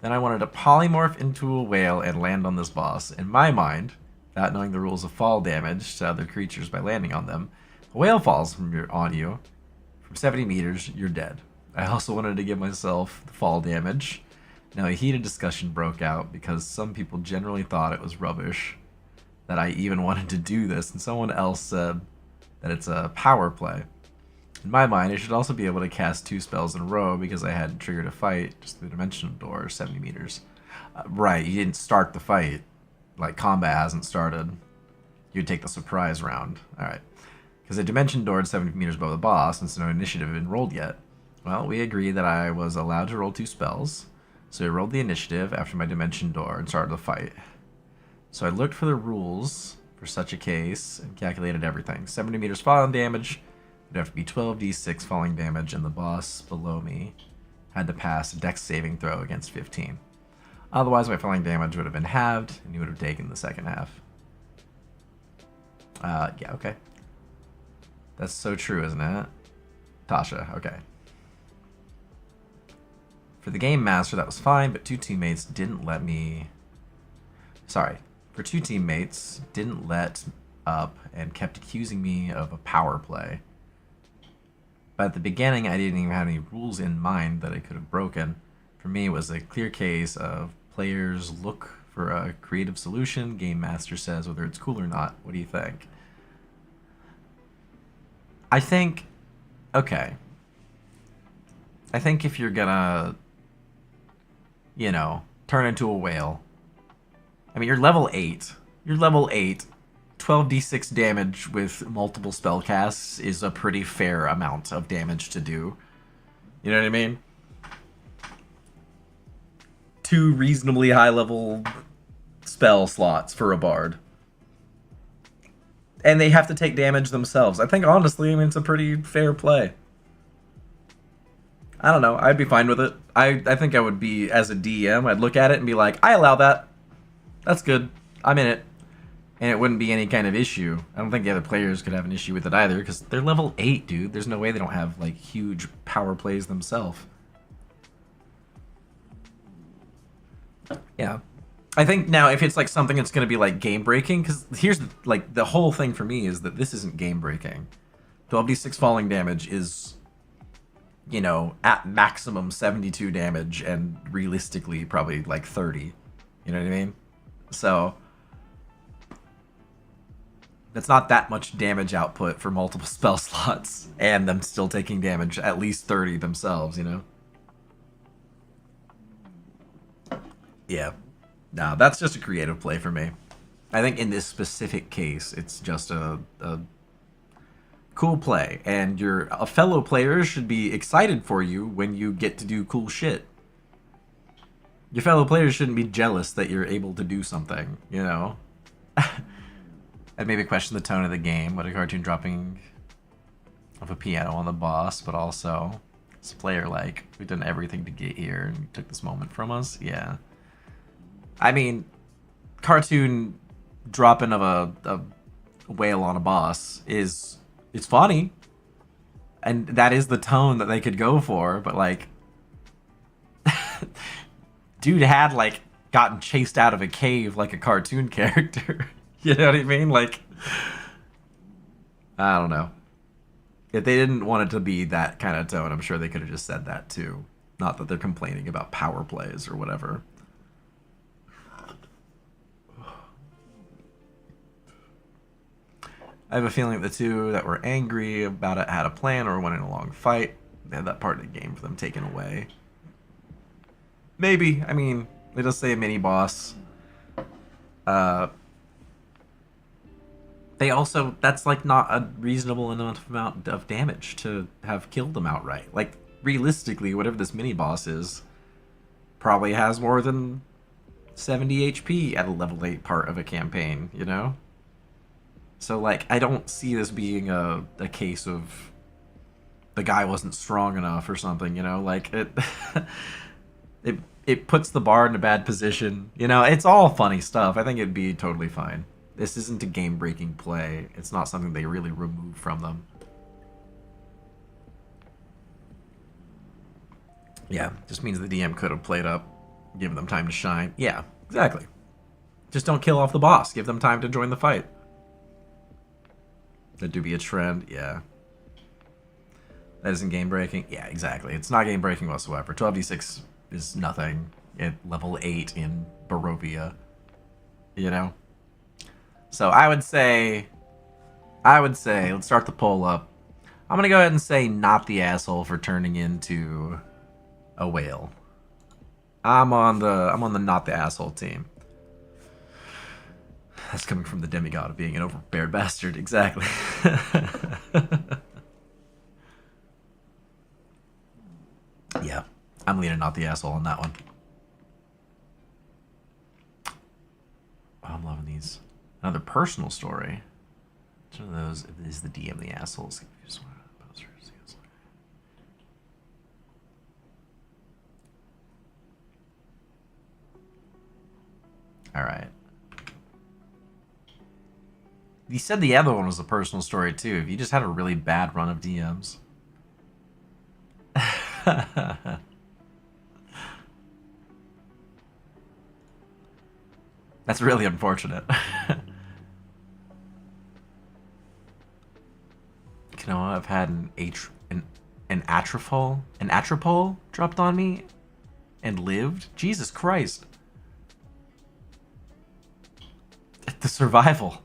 Then I wanted to polymorph into a whale and land on this boss. In my mind, without knowing the rules of fall damage to other creatures by landing on them, a whale falls on you. From 70 meters, you're dead. I also wanted to give myself the fall damage. Now a heated discussion broke out because some people generally thought it was rubbish that I even wanted to do this, and someone else said that it's a power play. In my mind, I should also be able to cast 2 spells in a row because I had triggered a fight, just the dimensional door, 70 meters. Right, you didn't start the fight. Like, combat hasn't started. You'd take the surprise round. Alright. Because the dimension door is 70 meters above the boss, and so no initiative had been rolled yet. Well, we agreed that I was allowed to roll 2 spells, so I rolled the initiative after my dimension door and started the fight. So I looked for the rules for such a case and calculated everything. 70 meters falling damage would have to be 12d6 falling damage, and the boss below me had to pass a dex saving throw against 15. Otherwise, my falling damage would have been halved, and he would have taken the second half. Yeah, okay. That's so true, isn't it? Tasha, okay. For the game master, that was fine, but two teammates didn't let me... Sorry. For two teammates, didn't let up and kept accusing me of a power play. But at the beginning, I didn't even have any rules in mind that I could have broken. For me, it was a clear case of players look for a creative solution. Game master says whether it's cool or not. What do you think? I think... Okay. I think if you're gonna... You know, turn into a whale. I mean, you're level 8. You're level 8. 12d6 damage with multiple spell casts is a pretty fair amount of damage to do. You know what I mean? 2 reasonably high level spell slots for a bard. And they have to take damage themselves. I think, honestly, I mean, it's a pretty fair play. I don't know. I'd be fine with it. I think I would be, as a DM, I'd look at it and be like, I allow that. That's good. I'm in it. And it wouldn't be any kind of issue. I don't think the other players could have an issue with it either, because they're level 8, dude. There's no way they don't have, like, huge power plays themselves. Yeah. I think now, if it's, like, something that's going to be, like, game-breaking, because here's, like, the whole thing for me is that this isn't game-breaking. 12d6 falling damage is, you know, at maximum 72 damage, and realistically, probably, like, 30. You know what I mean? So... That's not that much damage output for multiple spell slots, and them still taking damage, at least 30 themselves, you know? Yeah. No, that's just a creative play for me. I think in this specific case, it's just a cool play, and your fellow players should be excited for you when you get to do cool shit. Your fellow players shouldn't be jealous that you're able to do something, you know? I'd maybe question the tone of the game. What a cartoon dropping of a piano on the boss, but also this player, like, we've done everything to get here and you took this moment from us. Yeah. I mean, cartoon dropping of a whale on a boss is, it's funny. And that is the tone that they could go for, but like, dude had like gotten chased out of a cave like a cartoon character. You know what I mean? Like, I don't know. If they didn't want it to be that kind of tone, I'm sure they could have just said that too. Not that they're complaining about power plays or whatever. I have a feeling the two that were angry about it had a plan or went in a long fight. They had that part of the game for them taken away. Maybe. I mean, it does say a mini-boss. They also, that's like not a reasonable enough amount of damage to have killed them outright. Like, realistically, whatever this mini-boss is, probably has more than 70 HP at a level 8 part of a campaign, you know? So, like, I don't see this being a case of the guy wasn't strong enough or something, you know? Like, it puts the bard in a bad position. You know, it's all funny stuff. I think it'd be totally fine. This isn't a game-breaking play. It's not something they really remove from them. Yeah, just means the DM could have played up, given them time to shine. Yeah, exactly. Just don't kill off the boss. Give them time to join the fight. That do be a trend. Yeah. That isn't game-breaking. Yeah, exactly. It's not game-breaking whatsoever. 12d6 is nothing at level 8 in Barovia. You know? So I would say, let's start the poll up. I'm gonna go ahead and say not the asshole for turning into a whale. I'm on the not the asshole team. That's coming from the demigod of being an overbearing bastard, exactly. Yeah, I'm leaning not the asshole on that one. Oh, I'm loving these. Another personal story. Which one of those is the DM the assholes? Alright. You said the other one was a personal story too. If you just had a really bad run of DMs. That's really unfortunate. You know, I've had an atropole dropped on me and lived. Jesus Christ. The survival.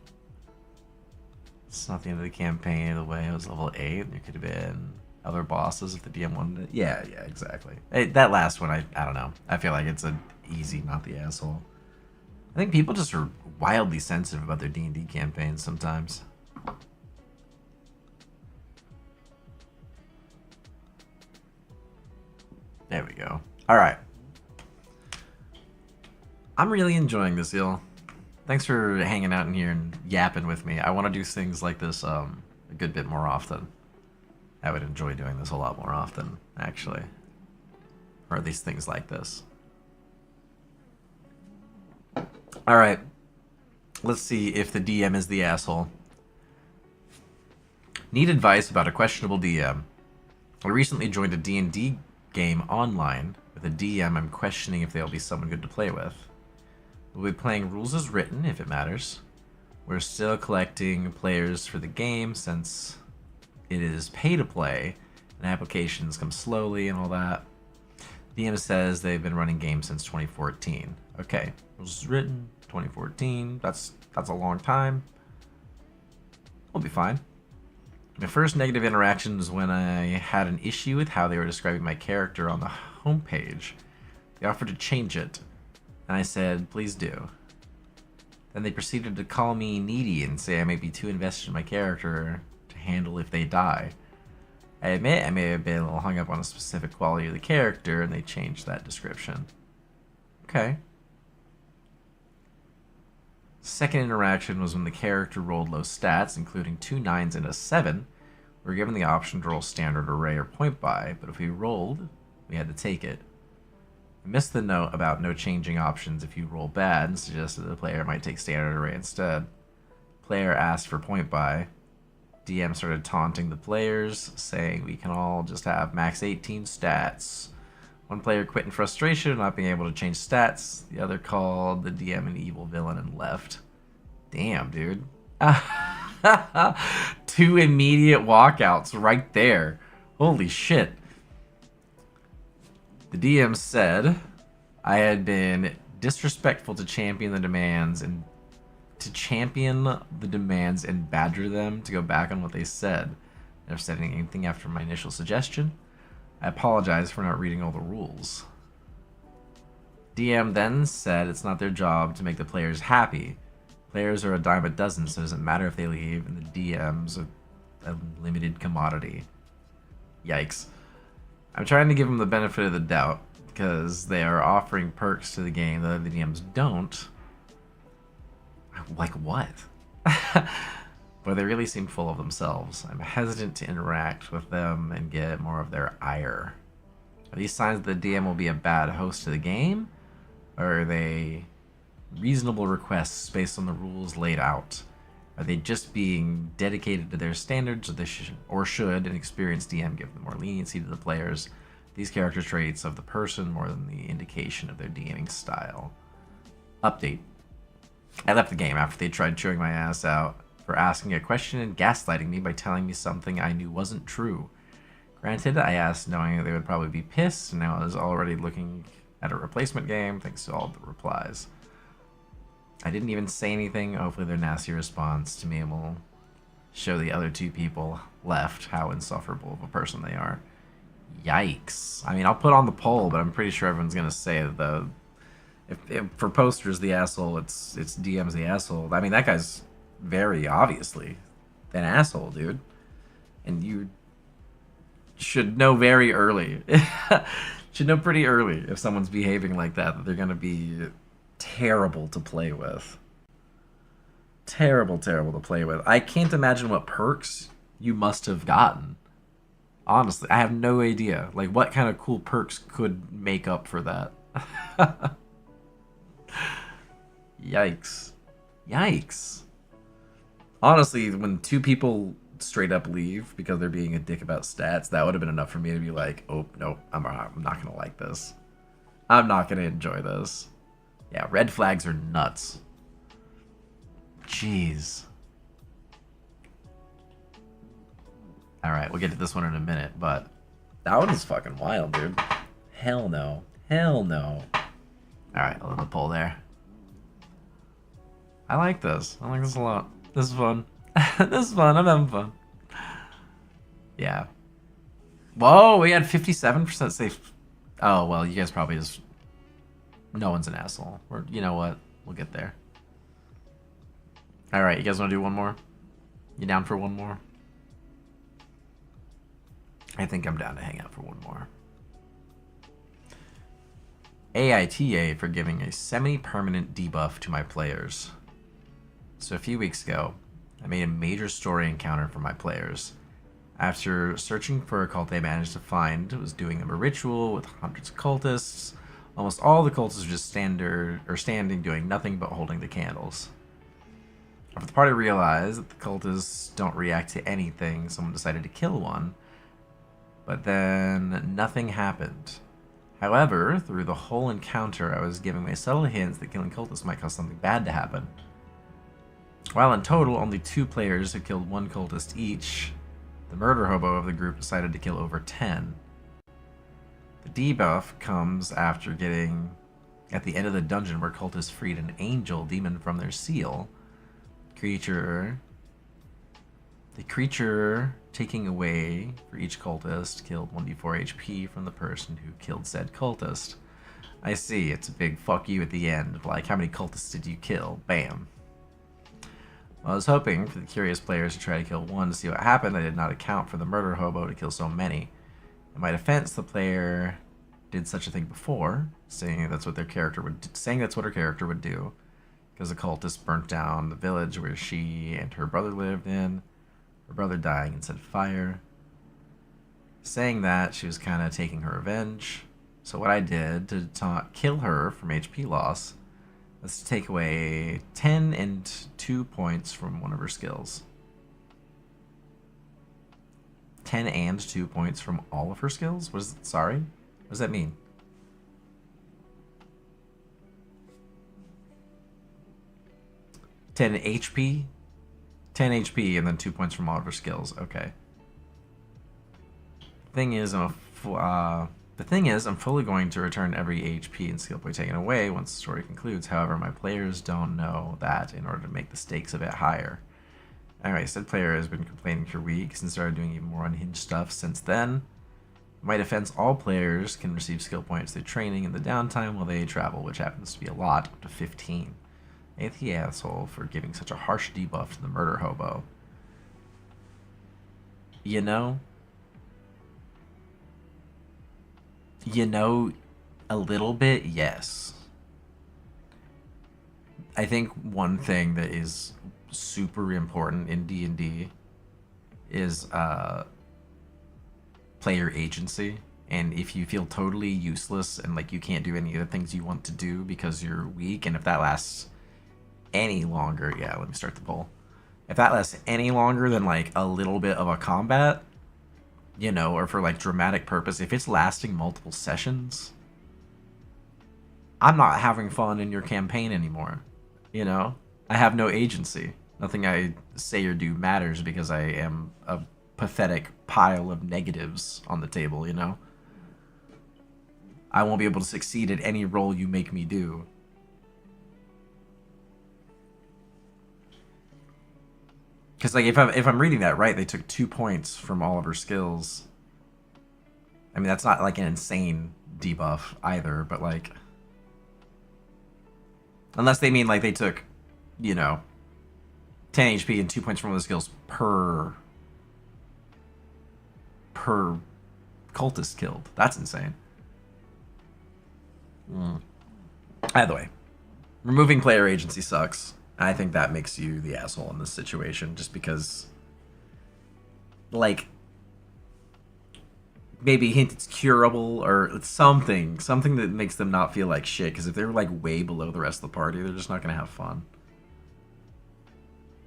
It's not the end of the campaign. The way it was level 8. There could have been other bosses if the DM wanted it. Yeah, exactly. Hey, that last one, I don't know. I feel like it's an easy, not the asshole. I think people just are wildly sensitive about their D&D campaigns sometimes. There we go. Alright. I'm really enjoying this, y'all. Thanks for hanging out in here and yapping with me. I want to do things like this a good bit more often. I would enjoy doing this a lot more often, actually. Or at least things like this. Alright. Let's see if the DM is the asshole. Need advice about a questionable DM. I recently joined a D&D game online with a DM I'm questioning if they'll be someone good to play with. We'll be playing rules as written, if it matters. We're still collecting players for the game since it is pay to play and applications come slowly and all that. DM says they've been running games since 2014. Okay, rules as written, 2014. That's a long time. We'll be fine. My first negative interaction was when I had an issue with how they were describing my character on the homepage. They offered to change it, and I said, please do. Then they proceeded to call me needy and say I may be too invested in my character to handle if they die. I admit I may have been a little hung up on a specific quality of the character, and they changed that description. Okay. Second interaction was when the character rolled low stats, including 2 9s and a 7. We were given the option to roll standard array or point buy, but if we rolled, we had to take it. I missed the note about no changing options if you roll bad and suggested the player might take standard array instead. Player asked for point buy. DM started taunting the players, saying we can all just have max 18 stats. One player quit in frustration, not being able to change stats. The other called the DM an evil villain and left. Damn, dude. 2 immediate walkouts right there. Holy shit. The DM said I had been disrespectful to champion the demands and badger them to go back on what they said. Never said anything after my initial suggestion. I apologize for not reading all the rules. DM then said it's not their job to make the players happy. Players are a dime a dozen, so it doesn't matter if they leave, and the DM's a limited commodity. Yikes. I'm trying to give them the benefit of the doubt, because they are offering perks to the game that the DMs don't. Like what? But they really seem full of themselves. I'm hesitant to interact with them and get more of their ire. Are these signs that the DM will be a bad host to the game? Or are they reasonable requests based on the rules laid out? Are they just being dedicated to their standards, or should an experienced DM give them more leniency to the players? These character traits of the person more than the indication of their DMing style. Update. I left the game after they tried chewing my ass out for asking a question and gaslighting me by telling me something I knew wasn't true. Granted, I asked knowing that they would probably be pissed, and now I was already looking at a replacement game thanks to all the replies. I didn't even say anything. Hopefully their nasty response to me will show the other 2 people left how insufferable of a person they are. Yikes. I mean, I'll put on the poll, but I'm pretty sure everyone's going to say that if for posters the asshole, it's DM's the asshole. I mean, that guy's very obviously an asshole, dude. And you should know very early. Should know pretty early if someone's behaving like that they're going to be terrible to play with. Terrible, terrible to play with. I can't imagine what perks you must have gotten. Honestly, I have no idea. Like, what kind of cool perks could make up for that? Yikes. Yikes. Honestly, when two people straight up leave because they're being a dick about stats, that would have been enough for me to be like, oh, no, I'm not going to like this. I'm not going to enjoy this. Yeah, red flags are nuts. Jeez. Alright, we'll get to this one in a minute, but that one is fucking wild, dude. Hell no. Hell no. Alright, a little pull there. I like this. I like this a lot. This is fun. This is fun. I'm having fun. Yeah. Whoa, we had 57% safe. Oh, well, you guys probably just... No one's an asshole. You know what? We'll get there. Alright, you guys want to do one more? You down for one more? I think I'm down to hang out for one more. AITA for giving a semi-permanent debuff to my players. So a few weeks ago, I made a major story encounter for my players. After searching for a cult I managed to find, was doing them a ritual with hundreds of cultists. Almost all the cultists were just standing, doing nothing but holding the candles. After the party realized that the cultists don't react to anything, someone decided to kill one. But then nothing happened. However, through the whole encounter, I was giving my subtle hints that killing cultists might cause something bad to happen. While in total, only 2 players have killed 1 cultist each, the murder hobo of the group decided to kill over 10. The debuff comes after getting at the end of the dungeon where cultists freed an angel demon from their seal. The creature taking away for each cultist killed 1d4 HP from the person who killed said cultist. I see, it's a big fuck you at the end, like how many cultists did you kill? Bam. Well, I was hoping for the curious players to try to kill one to see what happened. I did not account for the murder hobo to kill so many. In my defense, the player did such a thing before, saying that's what her character would do, because the cultist burnt down the village where she and her brother lived in, her brother dying and set fire. Saying that, she was kind of taking her revenge. So what I did to kill her from HP loss was to take away 10 and 2 points from one of her skills. 10 and 2 points from all of her skills? Sorry? What does that mean? Ten HP? 10 HP and then 2 points from all of her skills. Okay. The thing is, I'm fully going to return every HP and skill point taken away once the story concludes. However, my players don't know that in order to make the stakes a bit higher. Anyway, said player has been complaining for weeks and started doing even more unhinged stuff since then. In my defense, all players can receive skill points through training in the downtime while they travel, which happens to be a lot, up to 15. I hate the asshole for giving such a harsh debuff to the murder hobo. You know, a little bit, yes. I think one thing that is super important in D&D is player agency. And if you feel totally useless and like you can't do any of the things you want to do because you're weak, and if that lasts any longer, yeah, let me start the poll. If that lasts any longer than like a little bit of a combat, you know, or for like dramatic purpose, if it's lasting multiple sessions, I'm not having fun in your campaign anymore. You know, I have no agency. Nothing I say or do matters because I am a pathetic pile of negatives on the table, you know? I won't be able to succeed at any role you make me do. Because like if I'm reading that right, they took 2 points from all of her skills. I mean, that's not like an insane debuff either, but like, unless they mean like they took, you know, 10 HP and 2 points from all the skills per cultist killed. That's insane. Either way, removing player agency sucks. I think that makes you the asshole in this situation, just because, like, maybe hint it's curable or it's something that makes them not feel like shit. Because if they're like way below the rest of the party, they're just not gonna have fun.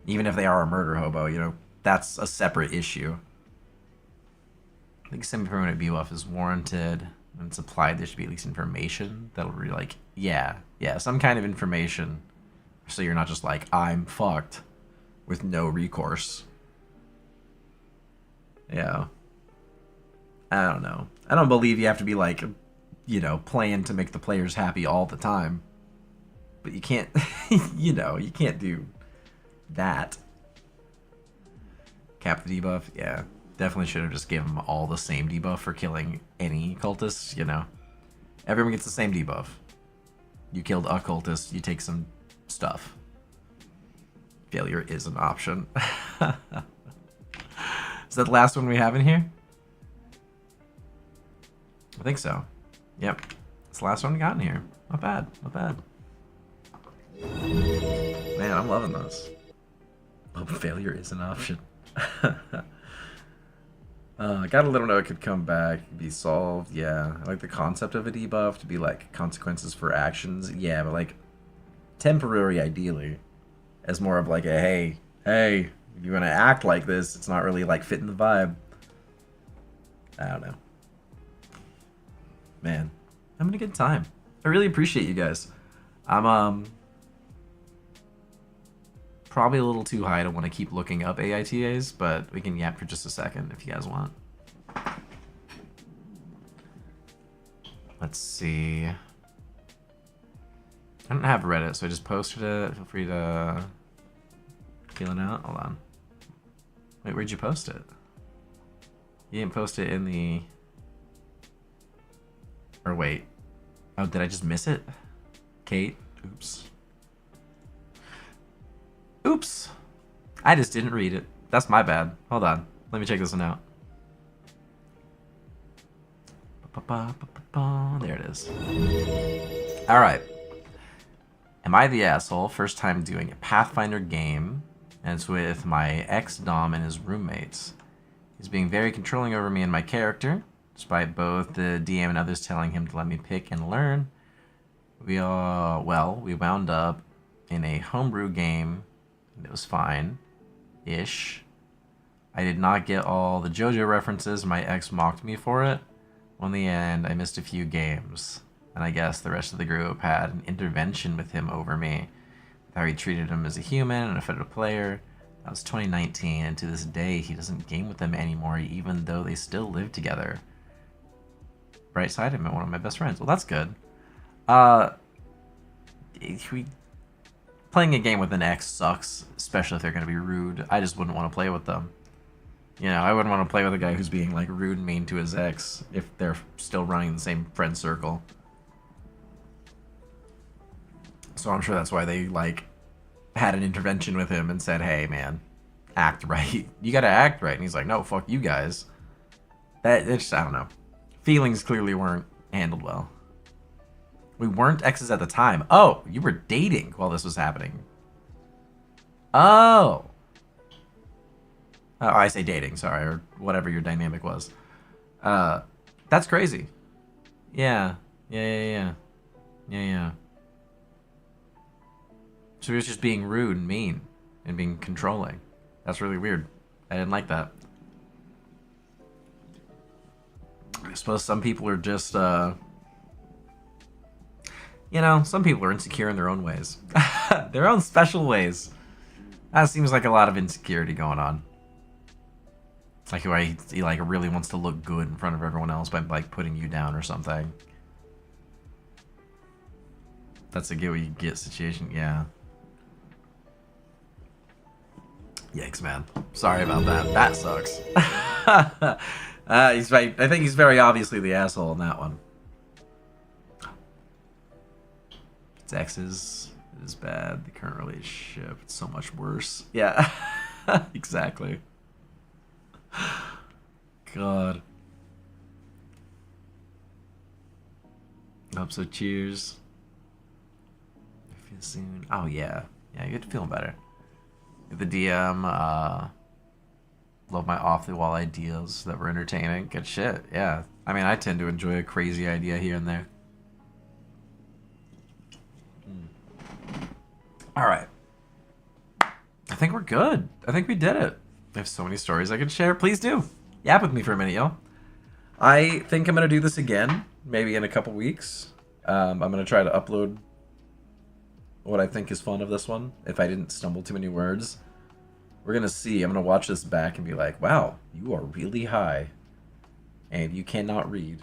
Even if they are a murder hobo, you know, that's a separate issue. I think semi-permanent debuff is warranted. When it's applied, there should be at least information that'll be like, yeah, some kind of information, so you're not just like, I'm fucked, with no recourse. Yeah. I don't know. I don't believe you have to be like, you know, playing to make the players happy all the time. But you can't, you know, you can't do that. Cap the debuff, yeah. Definitely should have just given them all the same debuff for killing any cultists, you know. Everyone gets the same debuff. You killed a cultist, you take some stuff. Failure is an option. Is that the last one we have in here? I think so. Yep. It's the last one we got in here. Not bad, not bad. Man, I'm loving this. Oh, failure is an option. Got a little note it could come back, be solved. Yeah, I like the concept of a debuff to be like consequences for actions. Yeah, but like temporary, ideally, as more of like a hey, if you're gonna act like this, it's not really like fitting the vibe. I don't know. Man, I'm having a good time. I really appreciate you guys. I'm probably a little too high to want to keep looking up AITAs, but we can yap for just a second if you guys want. Let's see. I don't have Reddit, so I just posted it. Feel free to feel it out. Hold on. Wait, where'd you post it? You didn't post it in the... Or wait. Oh, did I just miss it? Kate? Oops. Oops. I just didn't read it. That's my bad. Hold on. Let me check this one out. There it is. Alright. Am I the asshole? First time doing a Pathfinder game, and it's with my ex-dom and his roommates. He's being very controlling over me and my character, despite both the DM and others telling him to let me pick and learn. We wound up in a homebrew game. It was fine-ish. I did not get all the JoJo references. My ex mocked me for it. Well, in the end, I missed a few games. And I guess the rest of the group had an intervention with him over me. How he treated him as a human and a fellow player. That was 2019, and to this day, he doesn't game with them anymore, even though they still live together. Bright side, I met one of my best friends. Well, that's good. Playing a game with an ex sucks, especially if they're going to be rude. I just wouldn't want to play with them. You know, I wouldn't want to play with a guy who's being, like, rude and mean to his ex if they're still running the same friend circle. So I'm sure that's why they, like, had an intervention with him and said, hey, man, act right. You gotta act right. And he's like, no, fuck you guys. It's just, I don't know. Feelings clearly weren't handled well. We weren't exes at the time. Oh, you were dating while this was happening. Oh. Oh, I say dating, sorry, or whatever your dynamic was. That's crazy. Yeah. Yeah. So he was just being rude and mean and being controlling. That's really weird. I didn't like that. I suppose some people are just, you know, some people are insecure in their own ways. Their own special ways. That seems like a lot of insecurity going on. It's like he like really wants to look good in front of everyone else by like putting you down or something. That's a get what you get situation, yeah. Yikes, man. Sorry about that. That sucks. He's right. I think he's very obviously the asshole in that one. It's exes is bad. The current relationship, it's so much worse. Yeah, exactly. God. Hope so. Cheers. I feel soon. Oh yeah. Yeah, good, feeling better. The DM, love my off-the-wall ideas that were entertaining. Good shit, yeah. I mean, I tend to enjoy a crazy idea here and there. Alright. I think we're good. I think we did it. I have so many stories I could share. Please do. Yap with me for a minute, y'all. I think I'm going to do this again, maybe in a couple weeks. I'm going to try to upload what I think is fun of this one, if I didn't stumble too many words. We're going to see. I'm going to watch this back and be like, wow, you are really high. And you cannot read.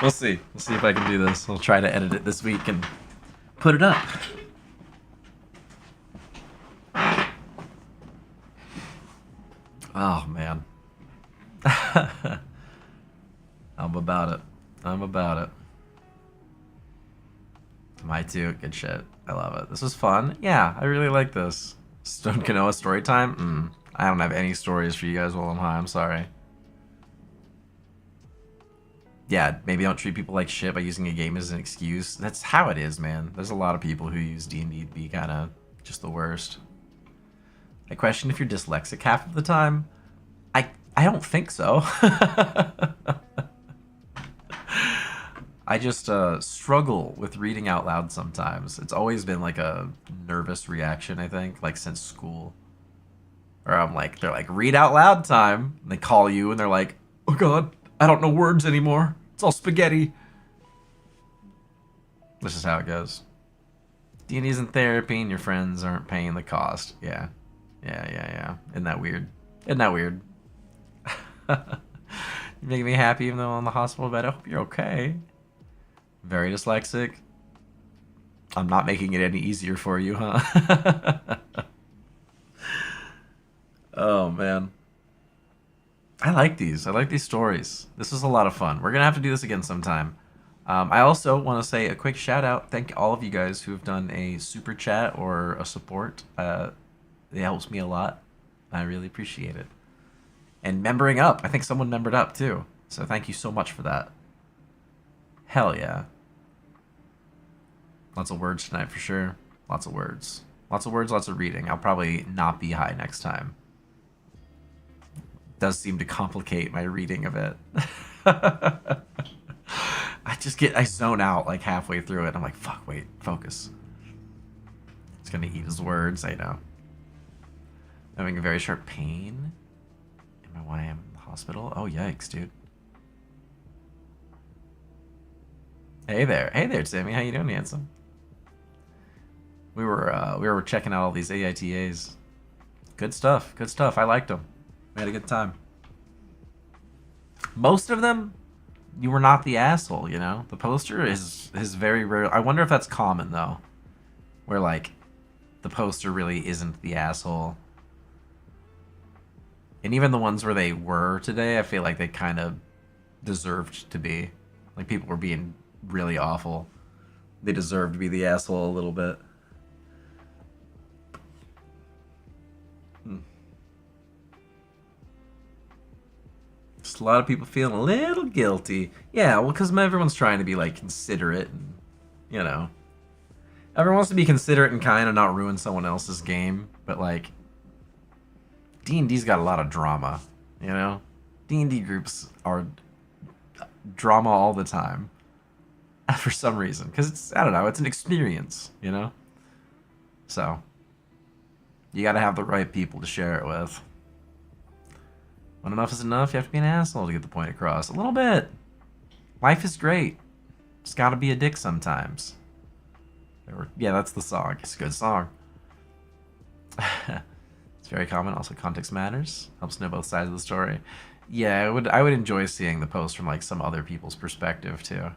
We'll see. We'll see if I can do this. We'll try to edit it this week and put it up. Oh, man. I'm about it. I'm about it. My too. Good shit. I love it. This was fun. Yeah, I really like this. Stone Canoa story time? I don't have any stories for you guys while I'm high. I'm sorry. Yeah, maybe don't treat people like shit by using a game as an excuse. That's how it is, man. There's a lot of people who use D&D to be kind of just the worst. I question if you're dyslexic half of the time. I don't think so. I just struggle with reading out loud sometimes. It's always been like a nervous reaction, I think, like since school. Or I'm like, they're like, read out loud time. And they call you and they're like, oh god, I don't know words anymore. It's all spaghetti. This is how it goes. D&D's in therapy and your friends aren't paying the cost. Yeah. Yeah. Isn't that weird? Isn't that weird? You're making me happy even though I'm on the hospital bed. I hope you're okay. Very dyslexic. I'm not making it any easier for you, huh? Oh, man. I like these. I like these stories. This is a lot of fun. We're going to have to do this again sometime. I also want to say a quick shout out. Thank all of you guys who have done a super chat or a support. It helps me a lot. I really appreciate it. And membering up. I think someone membered up too. So thank you so much for that. Hell yeah. Lots of words tonight for sure. Lots of words. Lots of words, lots of reading. I'll probably not be high next time. Does seem to complicate my reading of it. I zone out like halfway through it. I'm like, fuck, wait, focus. It's gonna eat his words, I know. Having a very sharp pain in my YM in the hospital. Oh, yikes, dude. Hey there, Sammy. How you doing, handsome? We were checking out all these AITAs. Good stuff. I liked them. We had a good time. Most of them, you were not the asshole, you know? The poster is very rare. I wonder if that's common, though. Where, like, the poster really isn't the asshole. And even the ones where they were today, I feel like they kind of deserved to be. Like, people were being really awful. They deserved to be the asshole a little bit. Just a lot of people feeling a little guilty. Yeah, well, because everyone's trying to be, like, considerate and, you know. Everyone wants to be considerate and kind and not ruin someone else's game, but, like, D&D's got a lot of drama, you know? D&D groups are drama all the time. For some reason. Because it's, I don't know, it's an experience, you know? So, you gotta have the right people to share it with. When enough is enough, you have to be an asshole to get the point across. A little bit. Life is great. Just gotta be a dick sometimes. Yeah, that's the song. It's a good song. It's very common. Also, context matters. Helps know both sides of the story. Yeah, I would enjoy seeing the post from like some other people's perspective too.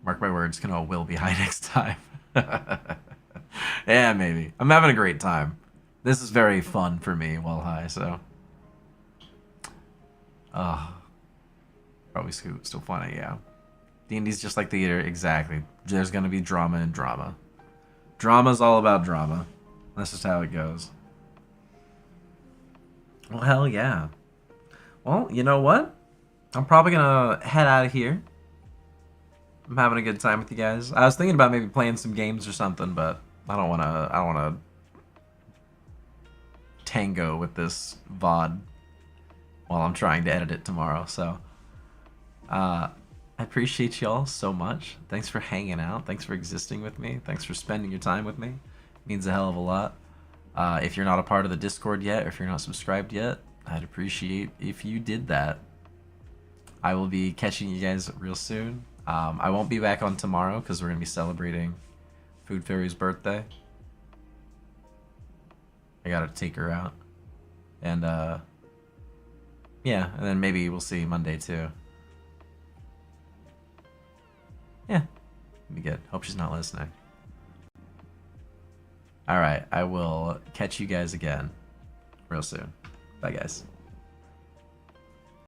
Mark my words, Kanoa will be high next time. Yeah, maybe. I'm having a great time. This is very fun for me while high, so. Probably still funny, yeah. D&D's just like theater, exactly. There's gonna be drama and drama. Drama's all about drama. That's just how it goes. Well, hell yeah. Well, you know what? I'm probably gonna head out of here. I'm having a good time with you guys. I was thinking about maybe playing some games or something, but I don't wanna tango with this VOD while I'm trying to edit it tomorrow. So I appreciate y'all so much. Thanks for hanging out. Thanks for existing with me. Thanks for spending your time with me. It means a hell of a lot. If you're not a part of the Discord yet, or if you're not subscribed yet, I'd appreciate if you did that. I will be catching you guys real soon. I won't be back on tomorrow because we're going to be celebrating Food Fairy's birthday. I gotta take her out. And, yeah, and then maybe we'll see Monday too. Yeah, be good. Hope she's not listening. Alright, I will catch you guys again real soon. Bye, guys.